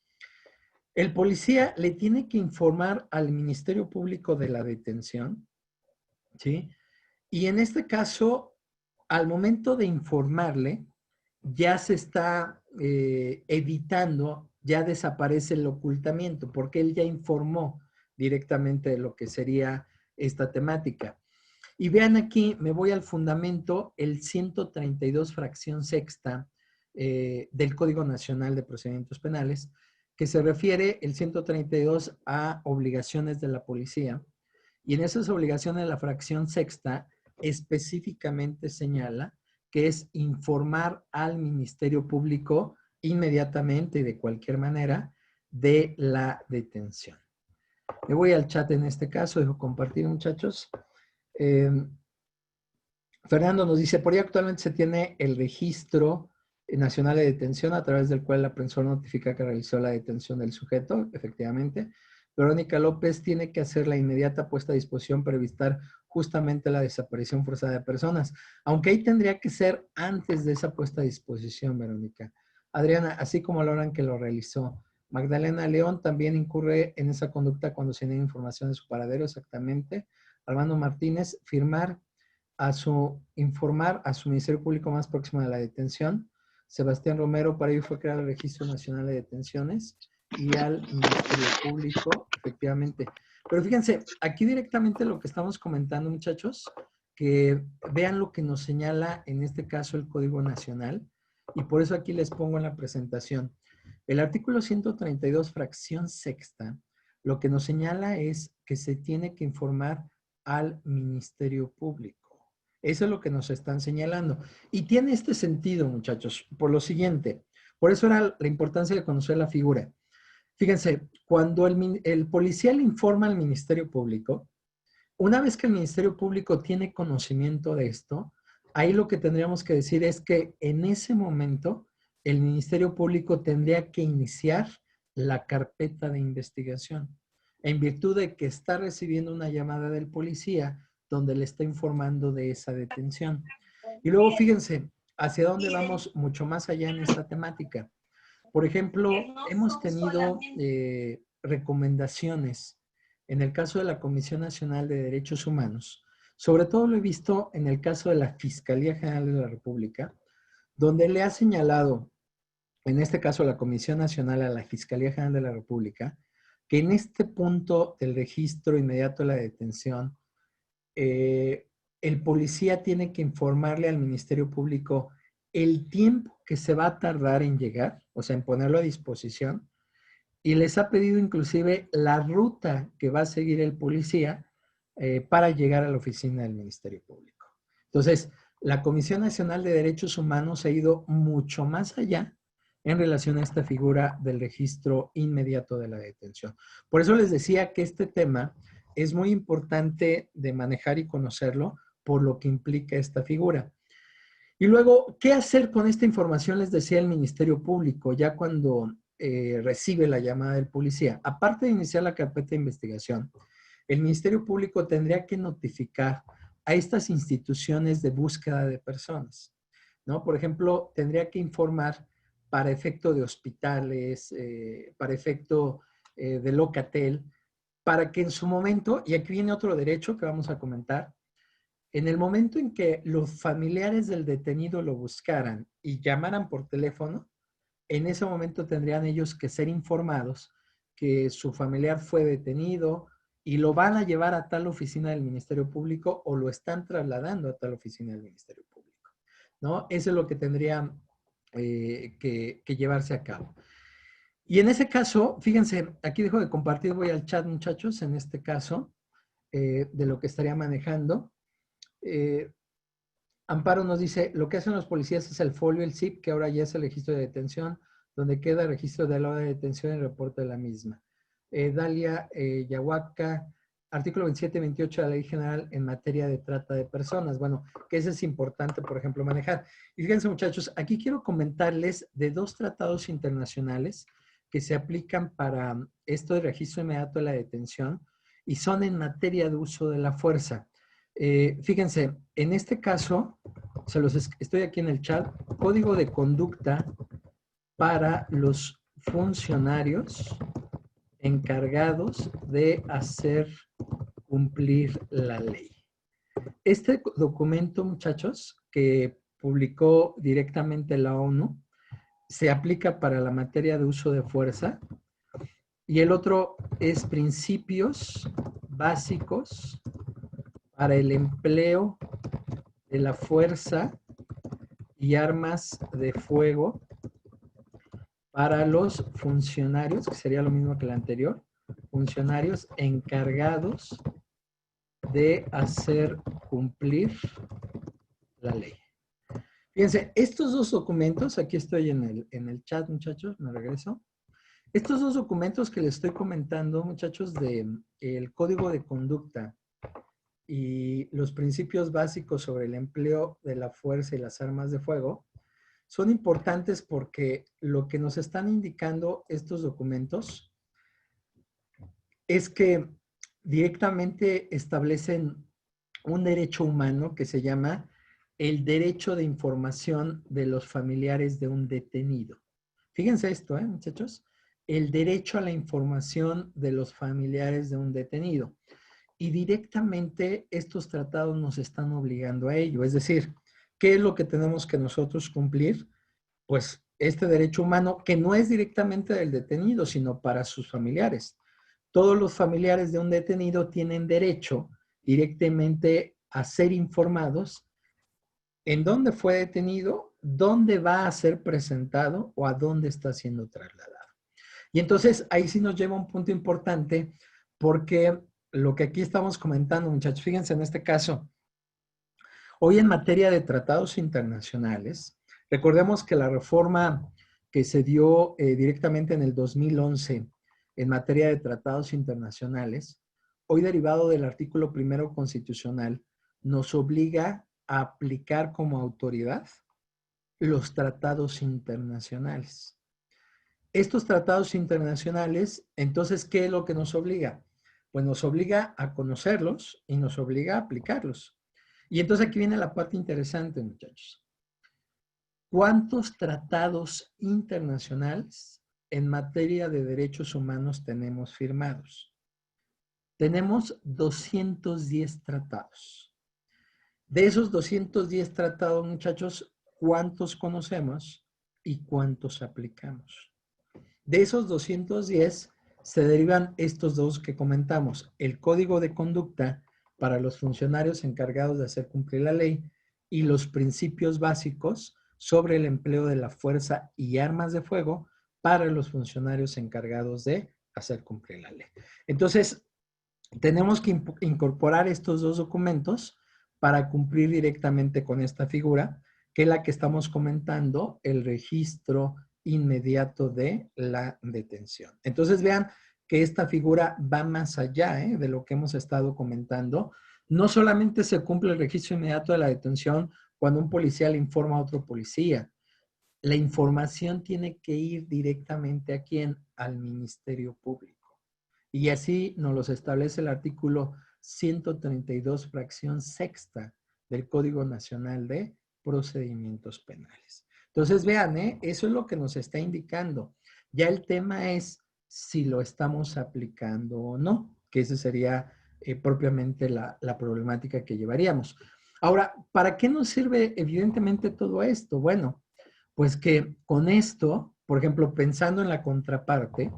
El policía le tiene que informar al Ministerio Público de la detención, ¿sí? Y en este caso, al momento de informarle, ya se está evitando, ya desaparece el ocultamiento, porque él ya informó directamente de lo que sería esta temática. Y vean aquí, me voy al fundamento, el 132 fracción sexta del Código Nacional de Procedimientos Penales, que se refiere el 132 a obligaciones de la policía. Y en esas obligaciones la fracción sexta específicamente señala que es informar al Ministerio Público inmediatamente y de cualquier manera de la detención. Me voy al chat en este caso, dejo compartir, muchachos. Fernando nos dice, por ahí actualmente se tiene el registro nacional de detención a través del cual la aprehensión notifica que realizó la detención del sujeto, efectivamente. Verónica López tiene que hacer la inmediata puesta a disposición para evitar justamente la desaparición forzada de personas, aunque ahí tendría que ser antes de esa puesta a disposición, Verónica. Adriana, así como Loran que lo realizó. Magdalena León también incurre en esa conducta cuando se tiene información de su paradero, exactamente. Armando Martínez, informar a su Ministerio Público más próximo de la detención. Sebastián Romero, para ello fue crear el Registro Nacional de Detenciones y al Ministerio Público, efectivamente. Pero fíjense, aquí directamente lo que estamos comentando, muchachos, que vean lo que nos señala en este caso el Código Nacional, y por eso aquí les pongo en la presentación. El artículo 132, fracción sexta, lo que nos señala es que se tiene que informar al Ministerio Público. Eso es lo que nos están señalando. Y tiene este sentido, muchachos, por lo siguiente. Por eso era la importancia de conocer la figura. Fíjense, cuando el policía le informa al Ministerio Público, una vez que el Ministerio Público tiene conocimiento de esto, ahí lo que tendríamos que decir es que en ese momento el Ministerio Público tendría que iniciar la carpeta de investigación, en virtud de que está recibiendo una llamada del policía donde le está informando de esa detención. Y luego fíjense, hacia dónde vamos mucho más allá en esta temática. Por ejemplo, hemos tenido recomendaciones en el caso de la Comisión Nacional de Derechos Humanos. Sobre todo lo he visto en el caso de la Fiscalía General de la República, donde le ha señalado, en este caso la Comisión Nacional a la Fiscalía General de la República, que en este punto del registro inmediato de la detención, el policía tiene que informarle al Ministerio Público el tiempo que se va a tardar en llegar, o sea, en ponerlo a disposición, y les ha pedido inclusive la ruta que va a seguir el policía para llegar a la oficina del Ministerio Público. Entonces, la Comisión Nacional de Derechos Humanos ha ido mucho más allá en relación a esta figura del registro inmediato de la detención. Por eso les decía que este tema es muy importante de manejar y conocerlo por lo que implica esta figura. Y luego, ¿qué hacer con esta información? Les decía el Ministerio Público, ya cuando recibe la llamada del policía. Aparte de iniciar la carpeta de investigación, el Ministerio Público tendría que notificar a estas instituciones de búsqueda de personas, ¿no? Por ejemplo, tendría que informar para efecto de hospitales, para efecto de Locatel, para que en su momento, y aquí viene otro derecho que vamos a comentar, en el momento en que los familiares del detenido lo buscaran y llamaran por teléfono, en ese momento tendrían ellos que ser informados que su familiar fue detenido y lo van a llevar a tal oficina del Ministerio Público o lo están trasladando a tal oficina del Ministerio Público, ¿no? Eso es lo que tendría que llevarse a cabo. Y en ese caso, fíjense, aquí dejo de compartir, voy al chat, muchachos, en este caso, de lo que estaría manejando. Amparo nos dice, lo que hacen los policías es el folio, el zip, que ahora ya es el registro de detención, donde queda el registro de la hora de detención y el reporte de la misma. Dalia Yahuaca, artículo 27 y 28 de la Ley General en materia de trata de personas. Bueno, que eso es importante, por ejemplo, manejar. Y fíjense, muchachos, aquí quiero comentarles de 2 tratados internacionales que se aplican para esto de registro inmediato de la detención y son en materia de uso de la fuerza. Fíjense, en este caso, estoy aquí en el chat, código de conducta para los funcionarios encargados de hacer cumplir la ley. Este documento, muchachos, que publicó directamente la ONU, se aplica para la materia de uso de fuerza y el otro es principios básicos para el empleo de la fuerza y armas de fuego para los funcionarios, que sería lo mismo que el anterior, funcionarios encargados de hacer cumplir la ley. Fíjense, estos 2 documentos, aquí estoy en el chat, muchachos, me regreso. Estos 2 documentos que les estoy comentando, muchachos, el código de conducta y los principios básicos sobre el empleo de la fuerza y las armas de fuego, son importantes porque lo que nos están indicando estos documentos es que directamente establecen un derecho humano que se llama el derecho de información de los familiares de un detenido. Fíjense esto, muchachos. El derecho a la información de los familiares de un detenido. Y directamente estos tratados nos están obligando a ello. Es decir, ¿qué es lo que tenemos que nosotros cumplir? Pues este derecho humano que no es directamente del detenido, sino para sus familiares. Todos los familiares de un detenido tienen derecho directamente a ser informados en dónde fue detenido, dónde va a ser presentado o a dónde está siendo trasladado. Y entonces ahí sí nos lleva a un punto importante porque lo que aquí estamos comentando, muchachos, fíjense en este caso, hoy en materia de tratados internacionales, recordemos que la reforma que se dio directamente en el 2011 en materia de tratados internacionales, hoy derivado del artículo 1 constitucional, nos obliga a aplicar como autoridad los tratados internacionales. Estos tratados internacionales, entonces, ¿qué es lo que nos obliga? Pues nos obliga a conocerlos y nos obliga a aplicarlos. Y entonces aquí viene la parte interesante, muchachos. ¿Cuántos tratados internacionales en materia de derechos humanos tenemos firmados? Tenemos 210 tratados. De esos 210 tratados, muchachos, ¿cuántos conocemos y cuántos aplicamos? De esos 210 se derivan estos 2 que comentamos, el Código de Conducta para los funcionarios encargados de hacer cumplir la ley y los principios básicos sobre el empleo de la fuerza y armas de fuego para los funcionarios encargados de hacer cumplir la ley. Entonces, tenemos que incorporar estos 2 documentos para cumplir directamente con esta figura, que es la que estamos comentando, el registro inmediato de la detención. Entonces vean que esta figura va más allá de lo que hemos estado comentando. No solamente se cumple el registro inmediato de la detención cuando un policía le informa a otro policía. La información tiene que ir directamente ¿a quién? Al Ministerio Público. Y así nos los establece el artículo 132, fracción sexta del Código Nacional de Procedimientos Penales. Entonces, vean, eso es lo que nos está indicando. Ya el tema es si lo estamos aplicando o no, que esa sería propiamente la problemática que llevaríamos. Ahora, ¿para qué nos sirve evidentemente todo esto? Bueno, pues que con esto, por ejemplo, pensando en la contraparte,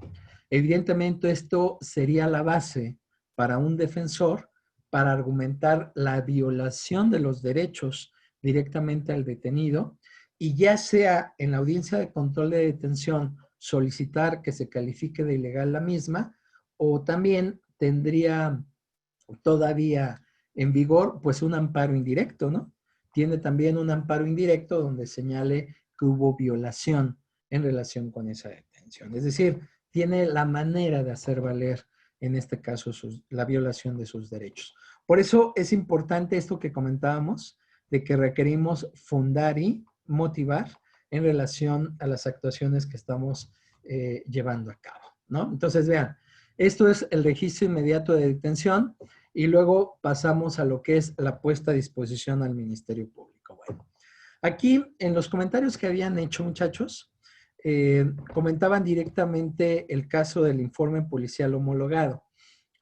evidentemente esto sería la base para un defensor para argumentar la violación de los derechos directamente al detenido y ya sea en la audiencia de control de detención solicitar que se califique de ilegal la misma o también tendría todavía en vigor pues un amparo indirecto, ¿no? Tiene también un amparo indirecto donde señale que hubo violación en relación con esa detención. Es decir, tiene la manera de hacer valer, en este caso, la violación de sus derechos. Por eso es importante esto que comentábamos, de que requerimos fundar y motivar en relación a las actuaciones que estamos llevando a cabo, ¿no? Entonces, vean, esto es el registro inmediato de detención y luego pasamos a lo que es la puesta a disposición al Ministerio Público. Bueno, aquí en los comentarios que habían hecho, muchachos, comentaban directamente el caso del informe policial homologado.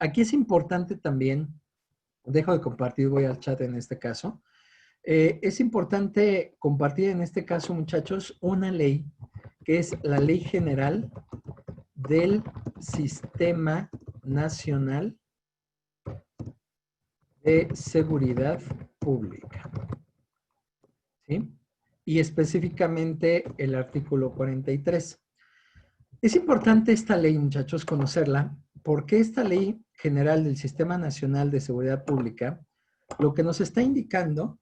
Aquí es importante también, dejo de compartir, voy al chat en este caso, es importante compartir en este caso, muchachos, una ley que es la Ley General del Sistema Nacional de Seguridad Pública, ¿sí? Y específicamente el artículo 43. Es importante esta ley, muchachos, conocerla, porque esta Ley General del Sistema Nacional de Seguridad Pública lo que nos está indicando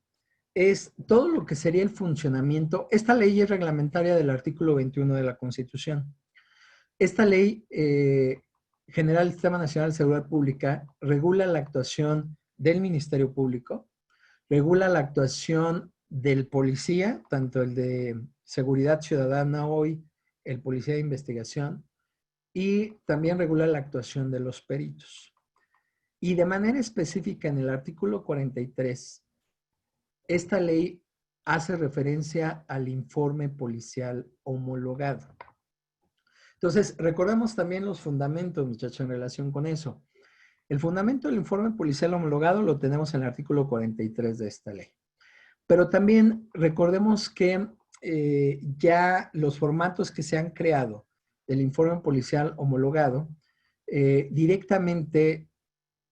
es todo lo que sería el funcionamiento. Esta ley es reglamentaria del artículo 21 de la Constitución. Esta ley general del Sistema Nacional de Seguridad Pública regula la actuación del Ministerio Público, regula la actuación del policía, tanto el de seguridad ciudadana hoy, el policía de investigación, y también regula la actuación de los peritos. Y de manera específica en el artículo 43, esta ley hace referencia al informe policial homologado. Entonces, recordemos también los fundamentos, muchachos, en relación con eso. El fundamento del informe policial homologado lo tenemos en el artículo 43 de esta ley. Pero también recordemos que ya los formatos que se han creado del informe policial homologado directamente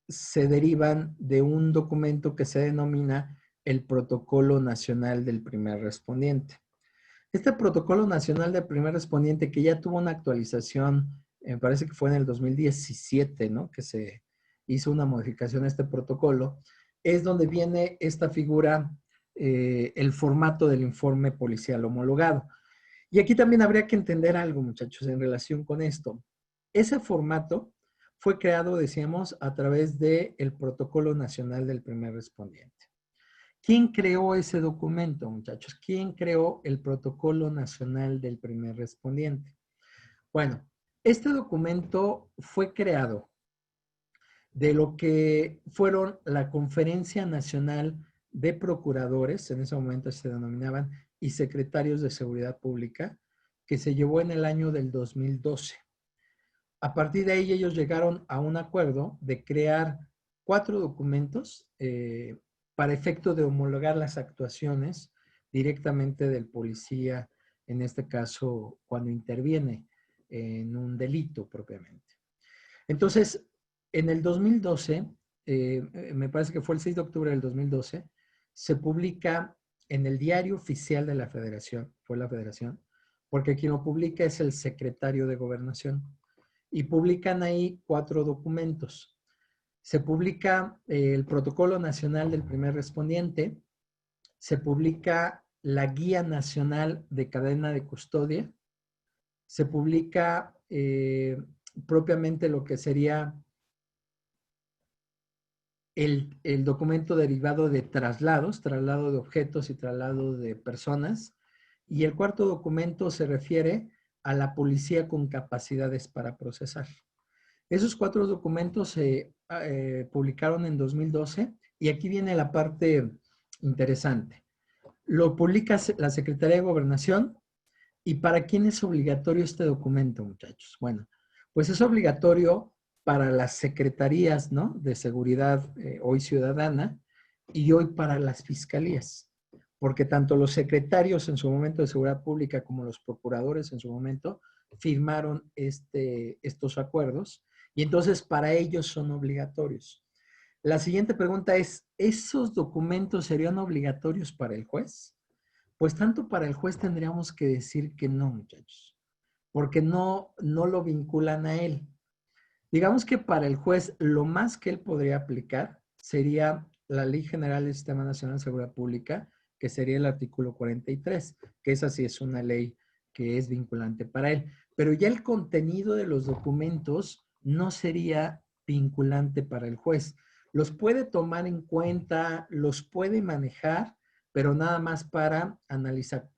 se derivan de un documento que se denomina el Protocolo Nacional del Primer Respondiente. Este Protocolo Nacional del Primer Respondiente, que ya tuvo una actualización, me parece que fue en el 2017, ¿no? Que se hizo una modificación a este protocolo, es donde viene esta figura, el formato del informe policial homologado. Y aquí también habría que entender algo, muchachos, en relación con esto. Ese formato fue creado, decíamos, a través del Protocolo Nacional del Primer Respondiente. ¿Quién creó ese documento, muchachos? ¿Quién creó el Protocolo Nacional del Primer Respondiente? Bueno, este documento fue creado de lo que fueron la Conferencia Nacional de Procuradores, en ese momento se denominaban, y Secretarios de Seguridad Pública, que se llevó en el año del 2012. A partir de ahí ellos llegaron a un acuerdo de crear 4 documentos para efecto de homologar las actuaciones directamente del policía, en este caso cuando interviene en un delito propiamente. Entonces, en el 2012, me parece que fue el 6 de octubre del 2012, se publica en el Diario Oficial de la Federación, fue la Federación, porque quien lo publica es el secretario de Gobernación. Y publican ahí 4 documentos. Se publica el Protocolo Nacional del Primer Respondiente, se publica la Guía Nacional de Cadena de Custodia, se publica propiamente lo que sería el documento derivado de traslados, traslado de objetos y traslado de personas, y el cuarto documento se refiere a la policía con capacidades para procesar. Esos 4 documentos se publicaron en 2012 y aquí viene la parte interesante. Lo publica la Secretaría de Gobernación. ¿Y para quién es obligatorio este documento, muchachos? Bueno, pues es obligatorio para las secretarías, ¿no? De seguridad hoy ciudadana y hoy para las fiscalías, porque tanto los secretarios en su momento de seguridad pública como los procuradores en su momento firmaron estos acuerdos y entonces para ellos son obligatorios. La siguiente pregunta es, ¿esos documentos serían obligatorios para el juez? Pues tanto para el juez tendríamos que decir que no, muchachos, porque no lo vinculan a él. Digamos que para el juez lo más que él podría aplicar sería la Ley General del Sistema Nacional de Seguridad Pública, que sería el artículo 43, que esa sí es una ley que es vinculante para él. Pero ya el contenido de los documentos no sería vinculante para el juez. Los puede tomar en cuenta, los puede manejar, pero nada más para analizar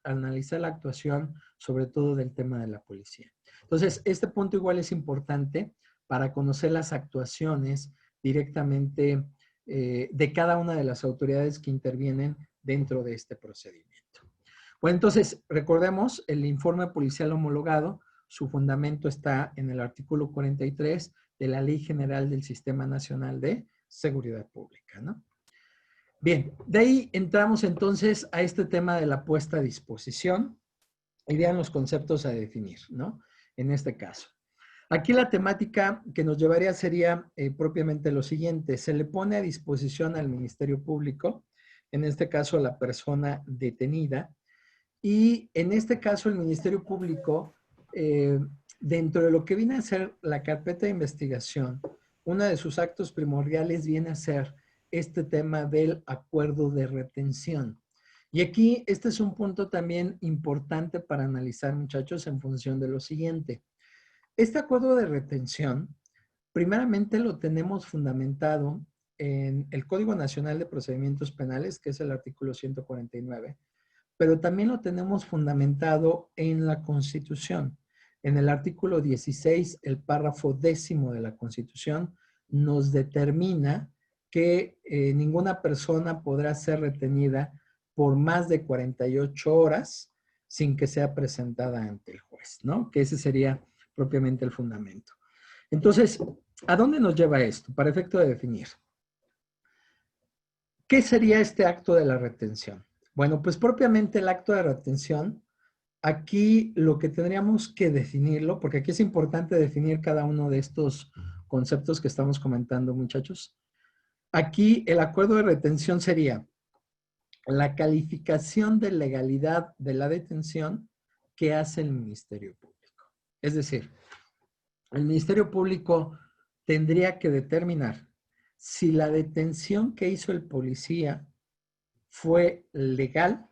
la actuación, sobre todo del tema de la policía. Entonces, este punto igual es importante para conocer las actuaciones directamente de cada una de las autoridades que intervienen dentro de este procedimiento. Bueno, entonces, recordemos, el informe policial homologado, su fundamento está en el artículo 43 de la Ley General del Sistema Nacional de Seguridad Pública, ¿no? Bien, de ahí entramos entonces a este tema de la puesta a disposición y vean los conceptos a definir, ¿no? En este caso. Aquí la temática que nos llevaría sería propiamente lo siguiente. Se le pone a disposición al Ministerio Público, en este caso a la persona detenida, y en este caso el Ministerio Público, dentro de lo que viene a ser la carpeta de investigación, uno de sus actos primordiales viene a ser este tema del acuerdo de retención. Y aquí este es un punto también importante para analizar, muchachos, en función de lo siguiente. Este acuerdo de retención, primeramente lo tenemos fundamentado en el Código Nacional de Procedimientos Penales, que es el artículo 149, pero también lo tenemos fundamentado en la Constitución. En el artículo 16, el párrafo 10º de la Constitución nos determina que ninguna persona podrá ser retenida por más de 48 horas sin que sea presentada ante el juez, ¿no? Que ese sería propiamente el fundamento. Entonces, ¿a dónde nos lleva esto? Para efecto de definir. ¿Qué sería este acto de la retención? Bueno, pues propiamente el acto de retención, aquí lo que tendríamos que definirlo, porque aquí es importante definir cada uno de estos conceptos que estamos comentando, muchachos. Aquí el acuerdo de retención sería la calificación de legalidad de la detención que hace el Ministerio Público. Es decir, el Ministerio Público tendría que determinar si la detención que hizo el policía fue legal,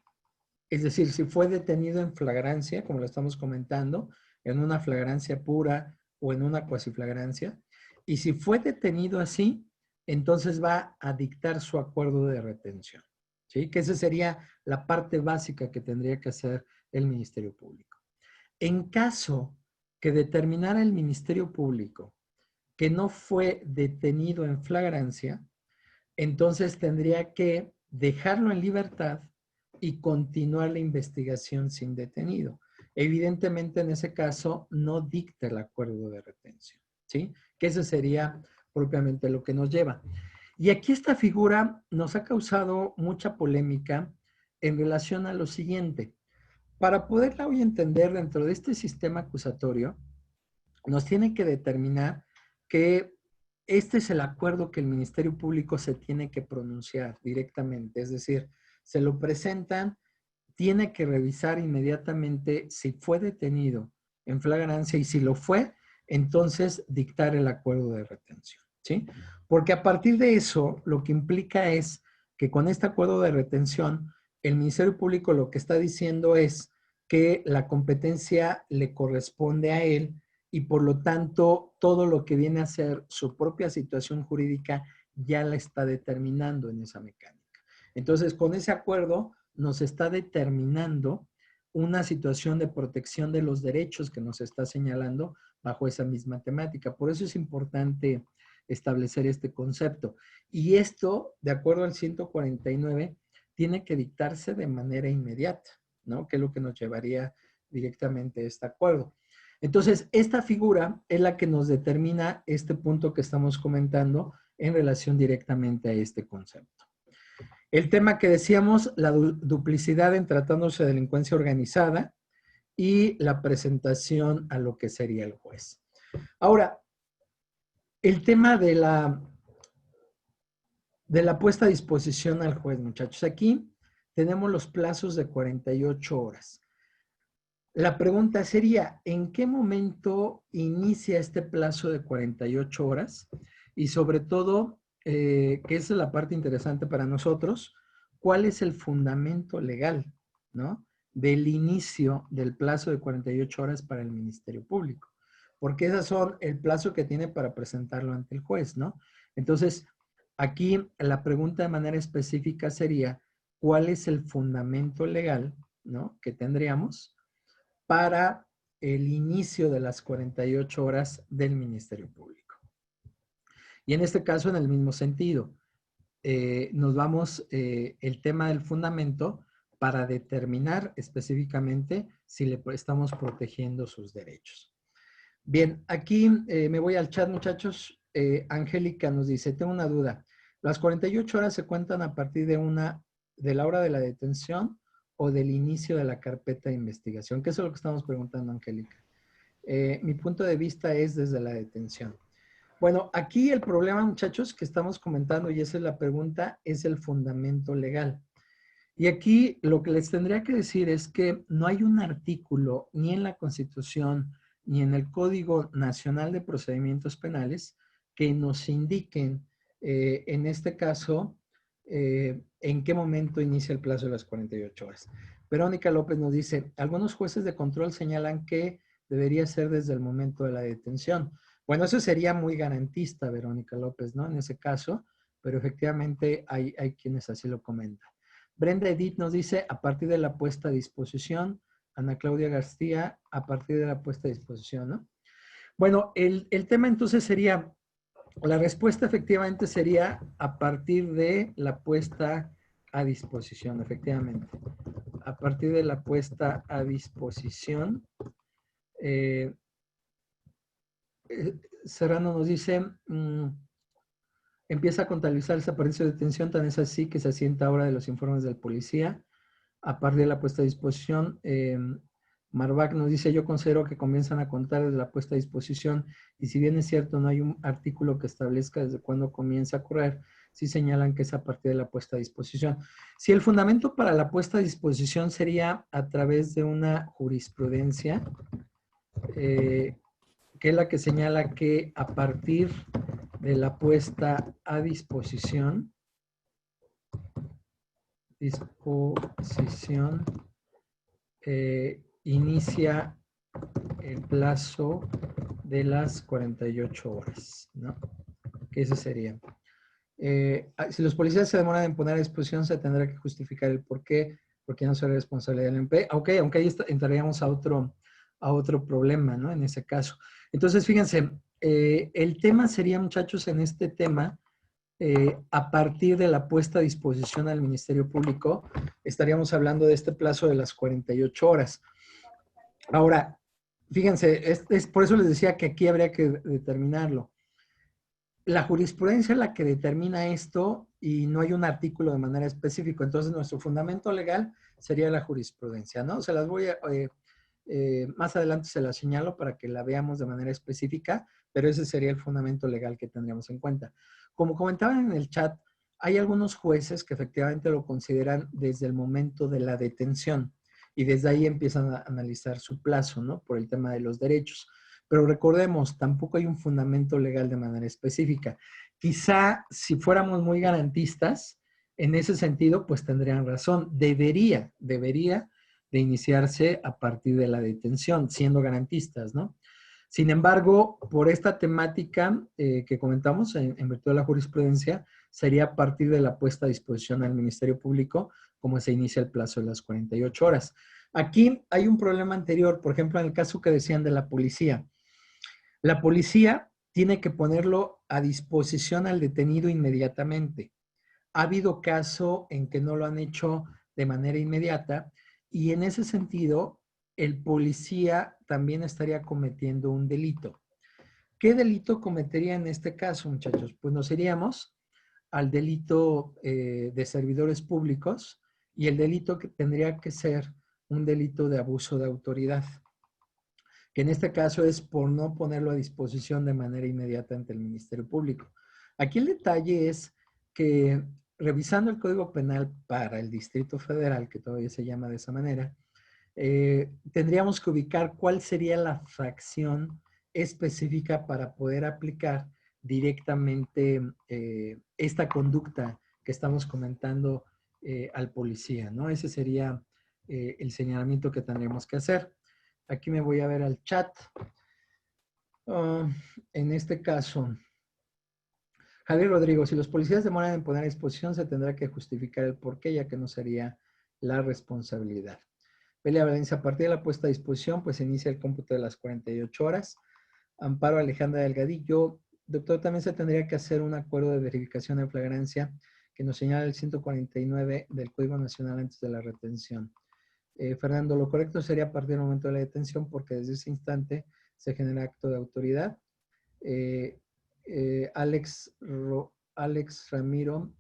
es decir, si fue detenido en flagrancia, como lo estamos comentando, en una flagrancia pura o en una cuasiflagrancia, y si fue detenido así, entonces va a dictar su acuerdo de retención, ¿sí? Que esa sería la parte básica que tendría que hacer el Ministerio Público. En caso que determinara el Ministerio Público que no fue detenido en flagrancia, entonces tendría que dejarlo en libertad y continuar la investigación sin detenido. Evidentemente, en ese caso, no dicta el acuerdo de retención, ¿sí? Que eso sería propiamente lo que nos lleva. Y aquí esta figura nos ha causado mucha polémica en relación a lo siguiente. Para poderla hoy entender dentro de este sistema acusatorio, nos tiene que determinar que este es el acuerdo que el Ministerio Público se tiene que pronunciar directamente, es decir, se lo presentan, tiene que revisar inmediatamente si fue detenido en flagrancia y si lo fue, entonces dictar el acuerdo de retención, ¿sí? Porque a partir de eso, lo que implica es que con este acuerdo de retención, el Ministerio Público lo que está diciendo es que la competencia le corresponde a él y por lo tanto todo lo que viene a ser su propia situación jurídica ya la está determinando en esa mecánica. Entonces, con ese acuerdo nos está determinando una situación de protección de los derechos que nos está señalando bajo esa misma temática. Por eso es importante establecer este concepto. Y esto, de acuerdo al 149, tiene que dictarse de manera inmediata, ¿no? Que es lo que nos llevaría directamente a este acuerdo. Entonces, esta figura es la que nos determina este punto que estamos comentando en relación directamente a este concepto. El tema que decíamos, la duplicidad en tratándose de delincuencia organizada y la presentación a lo que sería el juez. Ahora, el tema de la puesta a disposición al juez, muchachos. Aquí tenemos los plazos de 48 horas. La pregunta sería, ¿en qué momento inicia este plazo de 48 horas? Y sobre todo, que esa es la parte interesante para nosotros, ¿cuál es el fundamento legal, ¿no?, del inicio del plazo de 48 horas para el Ministerio Público? Porque esas son el plazo que tiene para presentarlo ante el juez, ¿no? Entonces, aquí la pregunta de manera específica sería, ¿cuál es el fundamento legal, ¿no?, que tendríamos para el inicio de las 48 horas del Ministerio Público? Y en este caso, en el mismo sentido, nos vamos el tema del fundamento para determinar específicamente si le estamos protegiendo sus derechos. Bien, aquí me voy al chat, muchachos. Angélica nos dice, tengo una duda. ¿Las 48 horas se cuentan a partir de la hora de la detención o del inicio de la carpeta de investigación? ¿Qué es lo que estamos preguntando, Angélica? Mi punto de vista es desde la detención. Bueno, aquí el problema, muchachos, que estamos comentando, y esa es la pregunta, es el fundamento legal. Y aquí lo que les tendría que decir es que no hay un artículo ni en la Constitución ni en el Código Nacional de Procedimientos Penales que nos indiquen, en este caso, en qué momento inicia el plazo de las 48 horas. Verónica López nos dice, algunos jueces de control señalan que debería ser desde el momento de la detención. Bueno, eso sería muy garantista, Verónica López, ¿no? En ese caso, pero efectivamente hay quienes así lo comentan. Brenda Edith nos dice, a partir de la puesta a disposición. Ana Claudia García, a partir de la puesta a disposición, ¿no? Bueno, el tema entonces sería, la respuesta efectivamente sería a partir de la puesta a disposición, efectivamente. A partir de la puesta a disposición. Serrano nos dice, empieza a contabilizar el desaparecido de detención, tan es así que se asienta ahora de los informes del policía. A partir de la puesta a disposición, Marvac nos dice, yo considero que comienzan a contar desde la puesta a disposición y si bien es cierto no hay un artículo que establezca desde cuándo comienza a correr, sí señalan que es a partir de la puesta a disposición. Si el fundamento para la puesta a disposición sería a través de una jurisprudencia, que es la que señala que a partir de la puesta a disposición, inicia el plazo de las 48 horas, ¿no? Que ese sería. Si los policías se demoran en poner a disposición, se tendrá que justificar el por qué, porque no será responsabilidad del MP. Aunque ahí entraríamos a otro problema, ¿no? En ese caso. Entonces, fíjense, el tema sería, muchachos, en este tema, a partir de la puesta a disposición al Ministerio Público, estaríamos hablando de este plazo de las 48 horas. Ahora, fíjense, es por eso les decía que aquí habría que determinarlo. La jurisprudencia es la que determina esto y no hay un artículo de manera específica. Entonces, nuestro fundamento legal sería la jurisprudencia, ¿no? Se las voy a... más adelante se la señalo para que la veamos de manera específica, pero ese sería el fundamento legal que tendríamos en cuenta. Como comentaban en el chat, hay algunos jueces que efectivamente lo consideran desde el momento de la detención y desde ahí empiezan a analizar su plazo, ¿no? Por el tema de los derechos. Pero recordemos, tampoco hay un fundamento legal de manera específica. Quizá si fuéramos muy garantistas, en ese sentido, pues tendrían razón. Debería de iniciarse a partir de la detención, siendo garantistas, ¿no? Sin embargo, por esta temática que comentamos en virtud de la jurisprudencia, sería a partir de la puesta a disposición al Ministerio Público como se inicia el plazo de las 48 horas. Aquí hay un problema anterior, por ejemplo, en el caso que decían de la policía. La policía tiene que ponerlo a disposición al detenido inmediatamente. Ha habido caso en que no lo han hecho de manera inmediata y en ese sentido el policía también estaría cometiendo un delito. ¿Qué delito cometería en este caso, muchachos? Pues nos iríamos al delito de servidores públicos y el delito que tendría que ser un delito de abuso de autoridad, que en este caso es por no ponerlo a disposición de manera inmediata ante el Ministerio Público. Aquí el detalle es que revisando el Código Penal para el Distrito Federal, que todavía se llama de esa manera, tendríamos que ubicar cuál sería la fracción específica para poder aplicar directamente esta conducta que estamos comentando al policía, ¿no? Ese sería el señalamiento que tendríamos que hacer. Aquí me voy a ver al chat. En este caso, Javier Rodrigo, si los policías demoran en poner a disposición, se tendrá que justificar el porqué, ya que no sería la responsabilidad. Belia Valencia, a partir de la puesta a disposición, pues se inicia el cómputo de las 48 horas. Amparo Alejandra Delgadillo, doctor, también se tendría que hacer un acuerdo de verificación en flagrancia que nos señala el 149 del Código Nacional antes de la retención. Fernando, lo correcto sería a partir del momento de la detención porque desde ese instante se genera acto de autoridad. Alex Ramiro,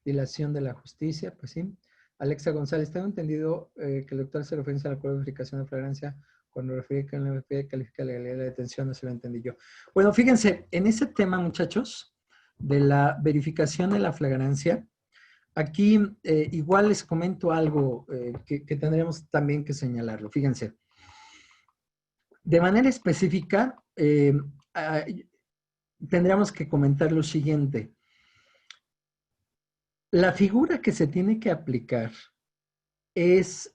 dilación de la justicia, pues sí. Alexa González, tengo entendido que el doctor hace referencia al acuerdo de verificación de flagrancia cuando refiere que en la FP califica la legalidad de la detención, no se lo entendí yo. Bueno, fíjense, en ese tema, muchachos, de la verificación de la flagrancia, aquí igual les comento algo que tendremos también que señalarlo. Fíjense, de manera específica, tendríamos que comentar lo siguiente. La figura que se tiene que aplicar es,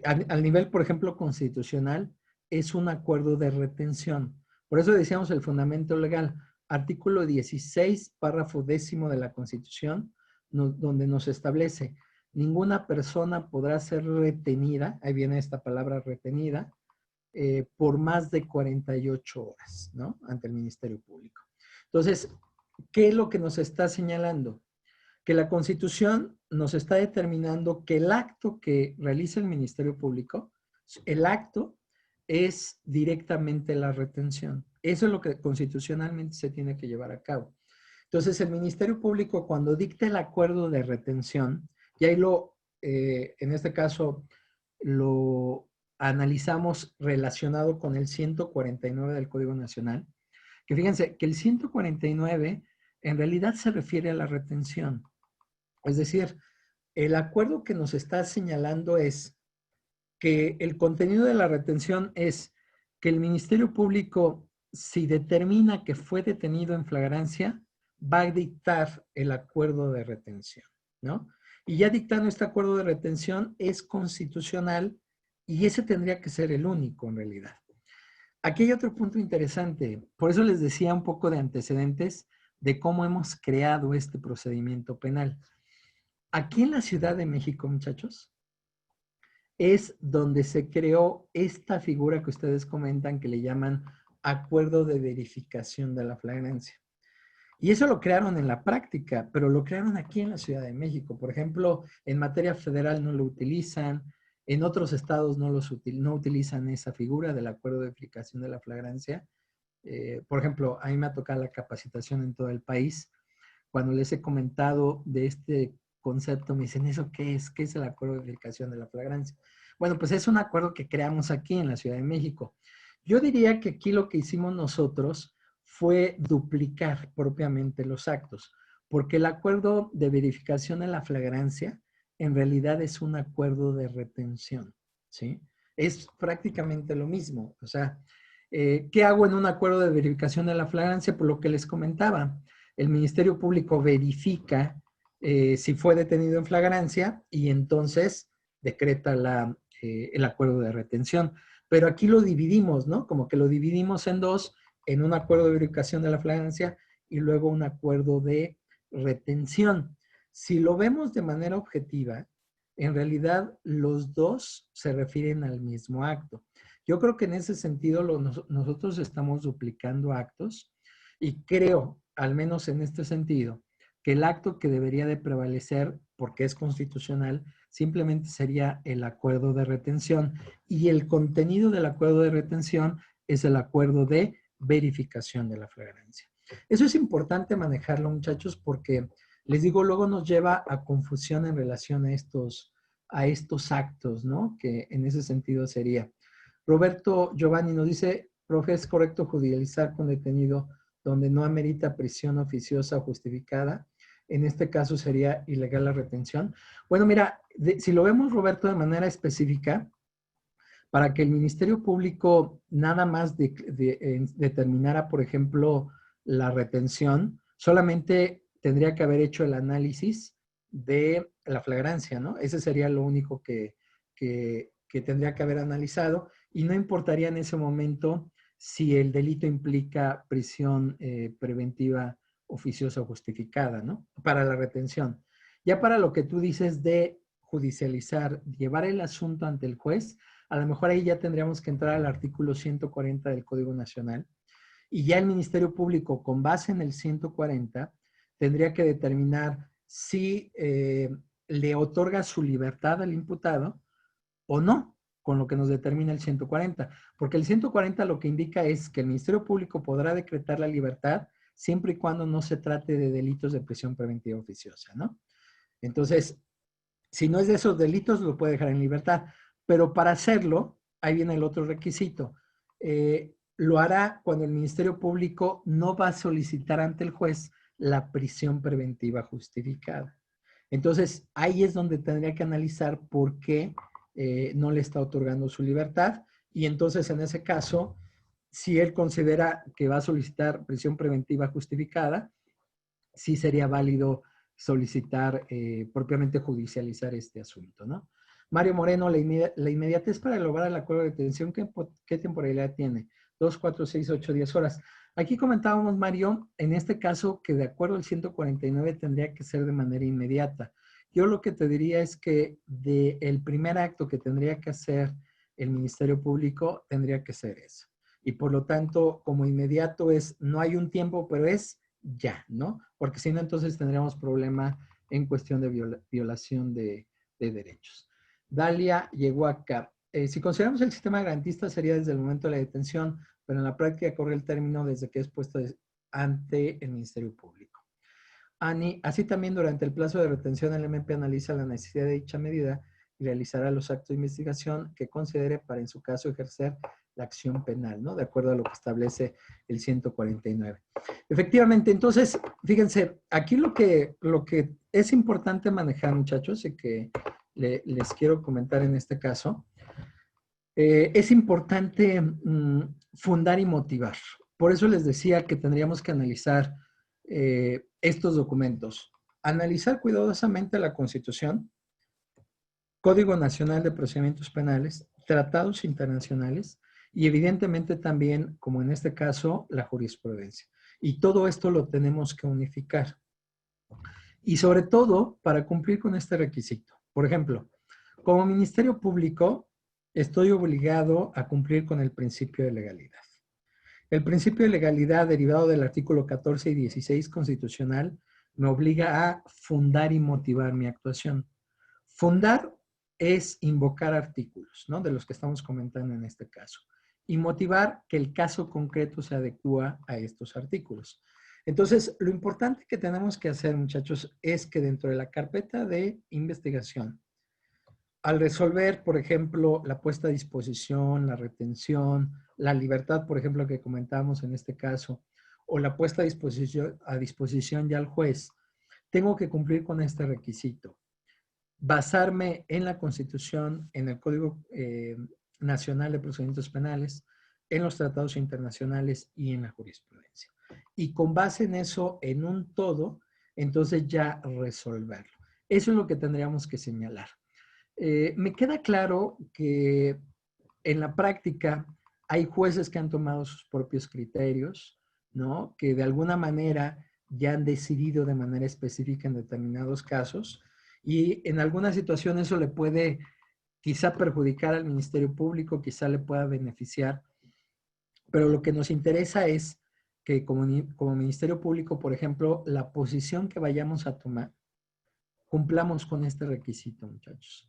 al nivel, por ejemplo, constitucional, es un acuerdo de retención. Por eso decíamos el fundamento legal, artículo 16, párrafo 10º de la Constitución, donde nos establece, ninguna persona podrá ser retenida, ahí viene esta palabra retenida, por más de 48 horas, ¿no? Ante el Ministerio Público. Entonces, ¿qué es lo que nos está señalando? Que la Constitución nos está determinando que el acto que realiza el Ministerio Público, el acto es directamente la retención. Eso es lo que constitucionalmente se tiene que llevar a cabo. Entonces, el Ministerio Público, cuando dicta el acuerdo de retención, y ahí en este caso, lo analizamos relacionado con el 149 del Código Nacional, que fíjense que el 149 en realidad se refiere a la retención. Es decir, el acuerdo que nos está señalando es que el contenido de la retención es que el Ministerio Público, si determina que fue detenido en flagrancia, va a dictar el acuerdo de retención, ¿no? Y ya dictando este acuerdo de retención es constitucional y ese tendría que ser el único en realidad. Aquí hay otro punto interesante, por eso les decía un poco de antecedentes de cómo hemos creado este procedimiento penal. Aquí en la Ciudad de México, muchachos, es donde se creó esta figura que ustedes comentan que le llaman acuerdo de verificación de la flagrancia. Y eso lo crearon en la práctica, pero lo crearon aquí en la Ciudad de México. Por ejemplo, en materia federal no lo utilizan, en otros estados no utilizan esa figura del acuerdo de verificación de la flagrancia. Por ejemplo, a mí me ha tocado la capacitación en todo el país. Cuando les he comentado de este concepto, me dicen, ¿eso qué es? ¿Qué es el acuerdo de verificación de la flagrancia? Bueno, pues es un acuerdo que creamos aquí en la Ciudad de México. Yo diría que aquí lo que hicimos nosotros fue duplicar propiamente los actos, porque el acuerdo de verificación de la flagrancia en realidad es un acuerdo de retención, ¿sí? Es prácticamente lo mismo. O sea, ¿qué hago en un acuerdo de verificación de la flagrancia? Por lo que les comentaba, el Ministerio Público verifica si fue detenido en flagrancia y entonces decreta el acuerdo de retención. Pero aquí lo dividimos, ¿no? Como que lo dividimos en dos, en un acuerdo de verificación de la flagrancia y luego un acuerdo de retención. Si lo vemos de manera objetiva, en realidad los dos se refieren al mismo acto. Yo creo que en ese sentido nosotros estamos duplicando actos y creo, al menos en este sentido, que el acto que debería de prevalecer, porque es constitucional, simplemente sería el acuerdo de retención y el contenido del acuerdo de retención es el acuerdo de verificación de la flagrancia. Eso es importante manejarlo, muchachos, porque les digo, luego nos lleva a confusión en relación a estos actos, ¿no? Que en ese sentido sería. Roberto Giovanni nos dice, profe, ¿es correcto judicializar con detenido donde no amerita prisión oficiosa o justificada? En este caso sería ilegal la retención. Bueno, mira, si lo vemos, Roberto, de manera específica, para que el Ministerio Público nada más determinara, por ejemplo, la retención, solamente tendría que haber hecho el análisis de la flagrancia, ¿no? Ese sería lo único que tendría que haber analizado y no importaría en ese momento si el delito implica prisión preventiva oficiosa o justificada, ¿no? Para la retención. Ya para lo que tú dices de judicializar, llevar el asunto ante el juez, a lo mejor ahí ya tendríamos que entrar al artículo 140 del Código Nacional y ya el Ministerio Público, con base en el 140, tendría que determinar si le otorga su libertad al imputado o no, con lo que nos determina el 140. Porque el 140 lo que indica es que el Ministerio Público podrá decretar la libertad siempre y cuando no se trate de delitos de prisión preventiva oficiosa, ¿no? Entonces, si no es de esos delitos, lo puede dejar en libertad. Pero para hacerlo, ahí viene el otro requisito. Lo hará cuando el Ministerio Público no va a solicitar ante el juez la prisión preventiva justificada. Entonces, ahí es donde tendría que analizar por qué no le está otorgando su libertad. Y entonces, en ese caso, si él considera que va a solicitar prisión preventiva justificada, sí sería válido solicitar, propiamente judicializar este asunto, ¿no? Mario Moreno, la inmediatez para lograr el acuerdo de detención, ¿qué temporalidad tiene? 2, 4, 6, 8, 10 horas. Aquí comentábamos, Mario, en este caso que de acuerdo al 149 tendría que ser de manera inmediata. Yo lo que te diría es que el primer acto que tendría que hacer el Ministerio Público tendría que ser eso. Y por lo tanto, como inmediato es, no hay un tiempo, pero es ya, ¿no? Porque si no, entonces tendríamos problema en cuestión de violación de derechos. Dalia llegó acá. Si consideramos el sistema garantista, sería desde el momento de la detención, pero en la práctica corre el término desde que es puesto ante el Ministerio Público. Ani, así también durante el plazo de retención, el MP analiza la necesidad de dicha medida y realizará los actos de investigación que considere para, en su caso, ejercer la acción penal, ¿no? De acuerdo a lo que establece el 149. Efectivamente, entonces, fíjense, aquí lo que es importante manejar, muchachos, y que les quiero comentar en este caso, es importante fundar y motivar. Por eso les decía que tendríamos que analizar estos documentos. Analizar cuidadosamente la Constitución, Código Nacional de Procedimientos Penales, tratados internacionales y evidentemente también, como en este caso, la jurisprudencia. Y todo esto lo tenemos que unificar. Y sobre todo para cumplir con este requisito. Por ejemplo, como Ministerio Público, estoy obligado a cumplir con el principio de legalidad. El principio de legalidad derivado del artículo 14 y 16 constitucional me obliga a fundar y motivar mi actuación. Fundar es invocar artículos, ¿no? De los que estamos comentando en este caso. Y motivar que el caso concreto se adecúa a estos artículos. Entonces, lo importante que tenemos que hacer, muchachos, es que dentro de la carpeta de investigación, al resolver, por ejemplo, la puesta a disposición, la retención, la libertad, por ejemplo, que comentábamos en este caso, o la puesta a disposición ya al juez, tengo que cumplir con este requisito. Basarme en la Constitución, en el Código Nacional de Procedimientos Penales, en los tratados internacionales y en la jurisprudencia. Y con base en eso, en un todo, entonces ya resolverlo. Eso es lo que tendríamos que señalar. Me queda claro que en la práctica hay jueces que han tomado sus propios criterios, ¿no? Que de alguna manera ya han decidido de manera específica en determinados casos y en algunas situaciones eso le puede quizá perjudicar al Ministerio Público, quizá le pueda beneficiar, pero lo que nos interesa es que como Ministerio Público, por ejemplo, la posición que vayamos a tomar, cumplamos con este requisito, muchachos.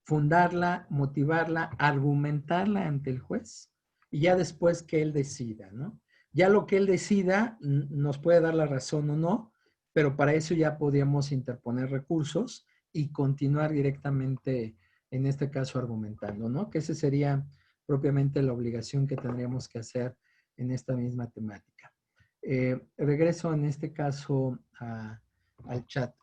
Fundarla, motivarla, argumentarla ante el juez y ya después que él decida, ¿no? Ya lo que él decida nos puede dar la razón o no, pero para eso ya podríamos interponer recursos y continuar directamente, en este caso, argumentando, ¿no? Que esa sería propiamente la obligación que tendríamos que hacer en esta misma temática. Regreso en este caso al chat.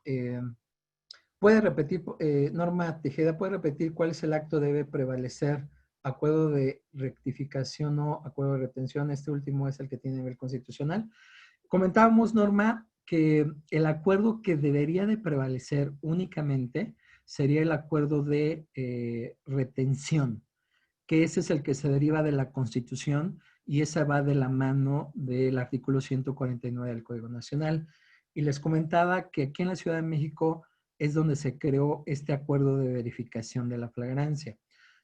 ¿Puede repetir, Norma Tejeda, puede repetir cuál es el acto debe prevalecer? ¿Acuerdo de rectificación o acuerdo de retención? Este último es el que tiene nivel constitucional. Comentábamos, Norma, que el acuerdo que debería de prevalecer únicamente sería el acuerdo de retención, que ese es el que se deriva de la Constitución y esa va de la mano del artículo 149 del Código Nacional. Y les comentaba que aquí en la Ciudad de México es donde se creó este acuerdo de verificación de la flagrancia.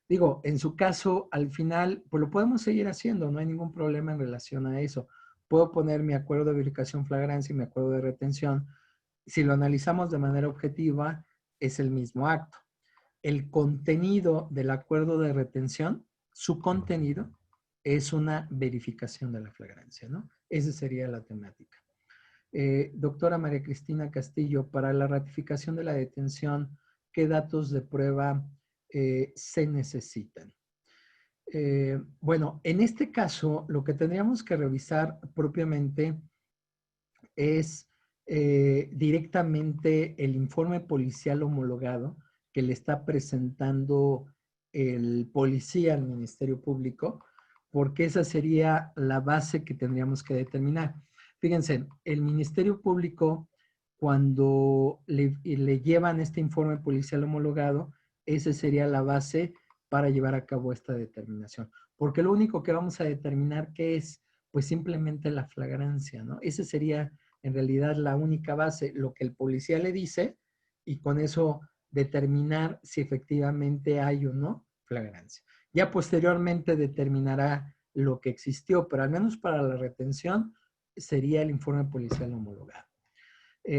Digo, en su caso, al final, pues lo podemos seguir haciendo, no hay ningún problema en relación a eso. Puedo poner mi acuerdo de verificación flagrancia y mi acuerdo de retención. Si lo analizamos de manera objetiva, es el mismo acto. El contenido del acuerdo de retención, su contenido, es una verificación de la flagrancia, ¿no? Esa sería la temática. Doctora María Cristina Castillo, para la ratificación de la detención, ¿qué datos de prueba se necesitan? Bueno, en este caso, lo que tendríamos que revisar propiamente es directamente el informe policial homologado que le está presentando el policía al Ministerio Público, porque esa sería la base que tendríamos que determinar. Fíjense, el Ministerio Público, cuando le llevan este informe policial homologado, esa sería la base para llevar a cabo esta determinación. Porque lo único que vamos a determinar que es, pues simplemente la flagrancia, ¿no? Ese sería en realidad la única base, lo que el policía le dice, y con eso determinar si efectivamente hay o no flagrancia. Ya posteriormente determinará lo que existió, pero al menos para la retención sería el informe policial homologado.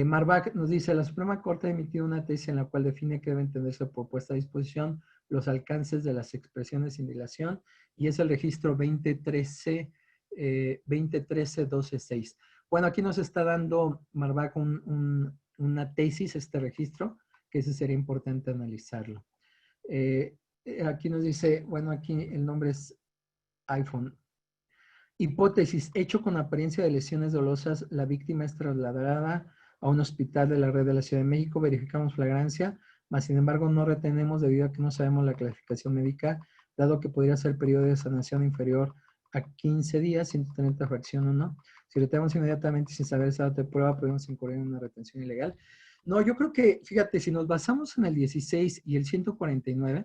Marbach nos dice, la Suprema Corte ha emitido una tesis en la cual define que debe entenderse por puesta a disposición los alcances de las expresiones sin dilación, y es el registro 2013-12-6. Bueno, aquí nos está dando Marbach una tesis, este registro, que ese sería importante analizarlo. Aquí nos dice, bueno, aquí el nombre es iPhone. Hipótesis, hecho con apariencia de lesiones dolosas, la víctima es trasladada a un hospital de la red de la Ciudad de México, verificamos flagrancia, mas sin embargo no retenemos debido a que no sabemos la clasificación médica, dado que podría ser periodo de sanación inferior a 15 días, 130 fracción 1. Si retenemos inmediatamente sin saber esa data de prueba, podemos incurrir en una retención ilegal. No, yo creo que, fíjate, si nos basamos en el 16 y el 149,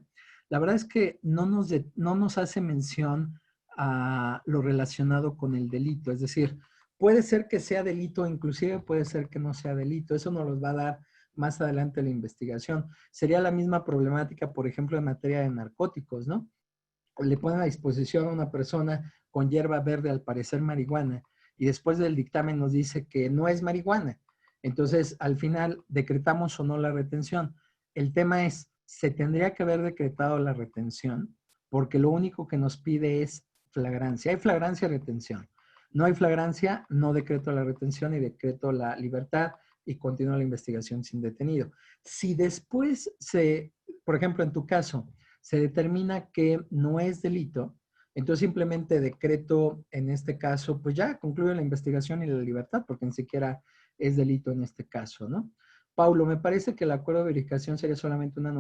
la verdad es que no nos hace mención a lo relacionado con el delito. Es decir, puede ser que sea delito, inclusive puede ser que no sea delito. Eso nos los va a dar más adelante la investigación. Sería la misma problemática, por ejemplo, en materia de narcóticos, ¿no? Le ponen a disposición a una persona con hierba verde, al parecer marihuana, y después del dictamen nos dice que no es marihuana. Entonces, al final, ¿decretamos o no la retención? El tema es, ¿se tendría que haber decretado la retención? Porque lo único que nos pide es flagrancia. Hay flagrancia y retención. No hay flagrancia, no decreto la retención y decreto la libertad y continúa la investigación sin detenido. Si después por ejemplo, en tu caso, se determina que no es delito, entonces simplemente decreto, en este caso, pues ya concluye la investigación y la libertad, porque ni siquiera es delito en este caso, ¿no? Paulo, me parece que el acuerdo de verificación sería solamente una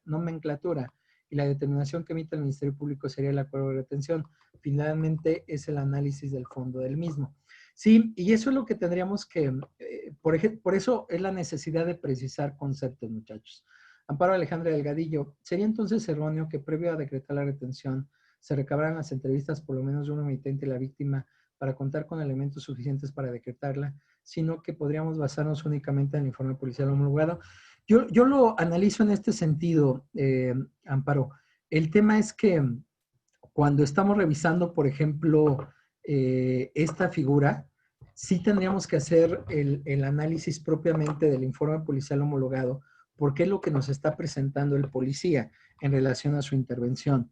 nomenclatura y la determinación que emite el Ministerio Público sería el acuerdo de retención. Finalmente es el análisis del fondo del mismo. Sí, y eso es lo que tendríamos que, por eso es la necesidad de precisar conceptos, muchachos. Amparo Alejandra Delgadillo, ¿sería entonces erróneo que previo a decretar la retención se recabaran las entrevistas por lo menos de un omitente y la víctima para contar con elementos suficientes para decretarla, sino que podríamos basarnos únicamente en el informe policial homologado? Yo lo analizo en este sentido, Amparo. El tema es que cuando estamos revisando, por ejemplo, esta figura, sí tendríamos que hacer el análisis propiamente del informe policial homologado, porque es lo que nos está presentando el policía en relación a su intervención.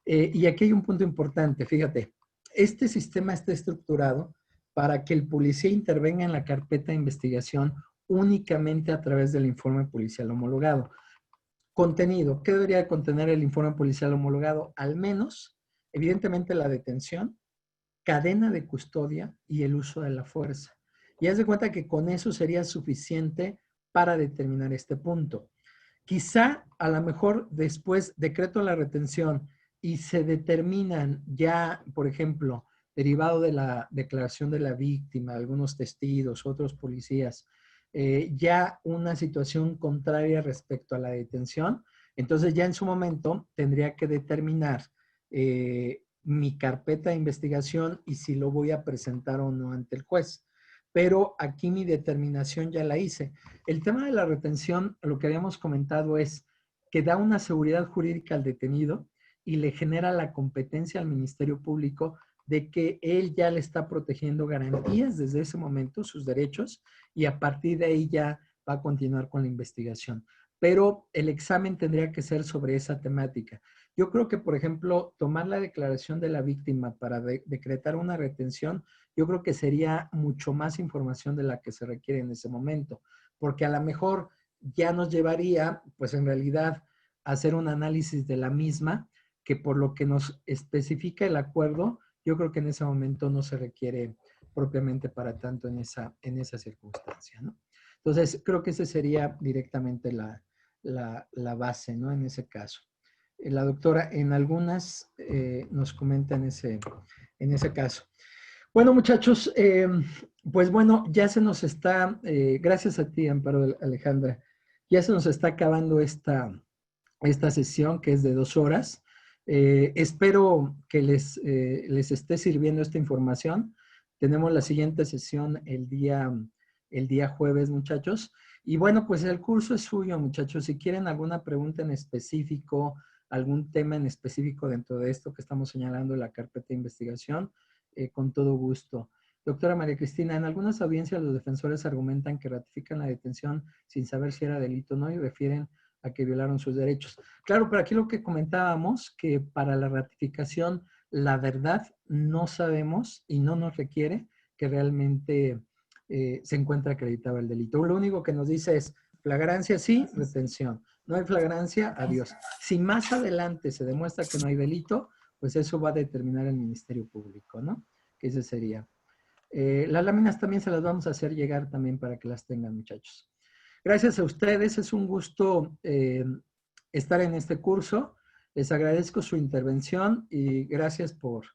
Y aquí hay un punto importante, fíjate, este sistema está estructurado para que el policía intervenga en la carpeta de investigación únicamente a través del informe policial homologado. Contenido, ¿qué debería contener el informe policial homologado? Al menos, evidentemente, la detención, cadena de custodia y el uso de la fuerza. Y haz de cuenta que con eso sería suficiente para determinar este punto. Quizá, a lo mejor, después decreto la retención y se determinan ya, por ejemplo, derivado de la declaración de la víctima, algunos testigos, otros policías, ya una situación contraria respecto a la detención, entonces ya en su momento tendría que determinar mi carpeta de investigación y si lo voy a presentar o no ante el juez. Pero aquí mi determinación ya la hice. El tema de la retención, lo que habíamos comentado es que da una seguridad jurídica al detenido y le genera la competencia al Ministerio Público de que él ya le está protegiendo garantías desde ese momento, sus derechos, y a partir de ahí ya va a continuar con la investigación. Pero el examen tendría que ser sobre esa temática. Yo creo que, por ejemplo, tomar la declaración de la víctima para decretar una retención, yo creo que sería mucho más información de la que se requiere en ese momento, porque a lo mejor ya nos llevaría, pues en realidad, a hacer un análisis de la misma, que por lo que nos especifica el acuerdo, yo creo que en ese momento no se requiere propiamente para tanto en esa circunstancia, ¿no? Entonces, creo que esa sería directamente la base, ¿no? En ese caso. La doctora en algunas nos comenta en ese caso. Bueno, muchachos, pues bueno, ya se nos está, gracias a ti, Amparo Alejandra, ya se nos está acabando esta sesión que es de 2 horas. Espero que les esté sirviendo esta información. Tenemos la siguiente sesión el día jueves, muchachos. Y bueno, pues el curso es suyo, muchachos. Si quieren alguna pregunta en específico, algún tema en específico dentro de esto que estamos señalando en la carpeta de investigación, con todo gusto. Doctora María Cristina, en algunas audiencias los defensores argumentan que ratifican la detención sin saber si era delito o no y refieren a que violaron sus derechos. Claro, pero aquí lo que comentábamos, que para la ratificación, la verdad no sabemos y no nos requiere que realmente se encuentre acreditado el delito. Lo único que nos dice es flagrancia sí, retención. No hay flagrancia, adiós. Si más adelante se demuestra que no hay delito, pues eso va a determinar el Ministerio Público, ¿no? Que ese sería. Las láminas también se las vamos a hacer llegar también para que las tengan, muchachos. Gracias a ustedes, es un gusto estar en este curso. Les agradezco su intervención y gracias por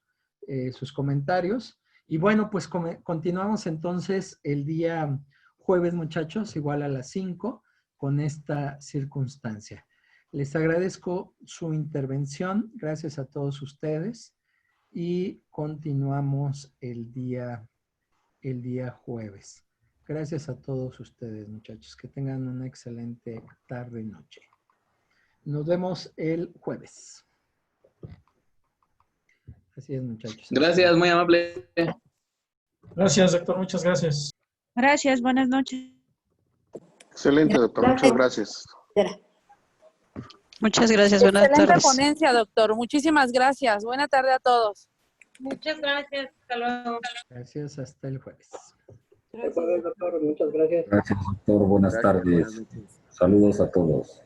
sus comentarios. Y bueno, pues continuamos entonces el día jueves, muchachos, igual a las 5, con esta circunstancia. Les agradezco su intervención, gracias a todos ustedes y continuamos el día jueves. Gracias a todos ustedes, muchachos. Que tengan una excelente tarde y noche. Nos vemos el jueves. Así es, muchachos. Gracias, muy amable. Gracias, doctor. Muchas gracias. Gracias, buenas noches. Excelente, doctor. Muchas gracias. Muchas gracias, buenas Excelente tardes. ponencia, doctor. Muchísimas gracias. Buena tarde a todos. Muchas gracias. Hasta luego. Gracias, hasta el jueves. Gracias, doctor. Muchas gracias. Gracias, doctor. Buenas tardes. Saludos a todos.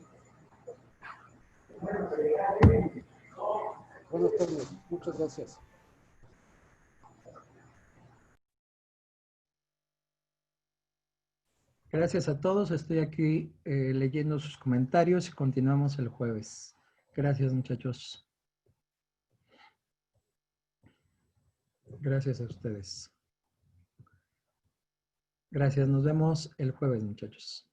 Buenas tardes. Muchas gracias. Gracias a todos. Estoy aquí leyendo sus comentarios y continuamos el jueves. Gracias, muchachos. Gracias a ustedes. Gracias. Nos vemos el jueves, muchachos.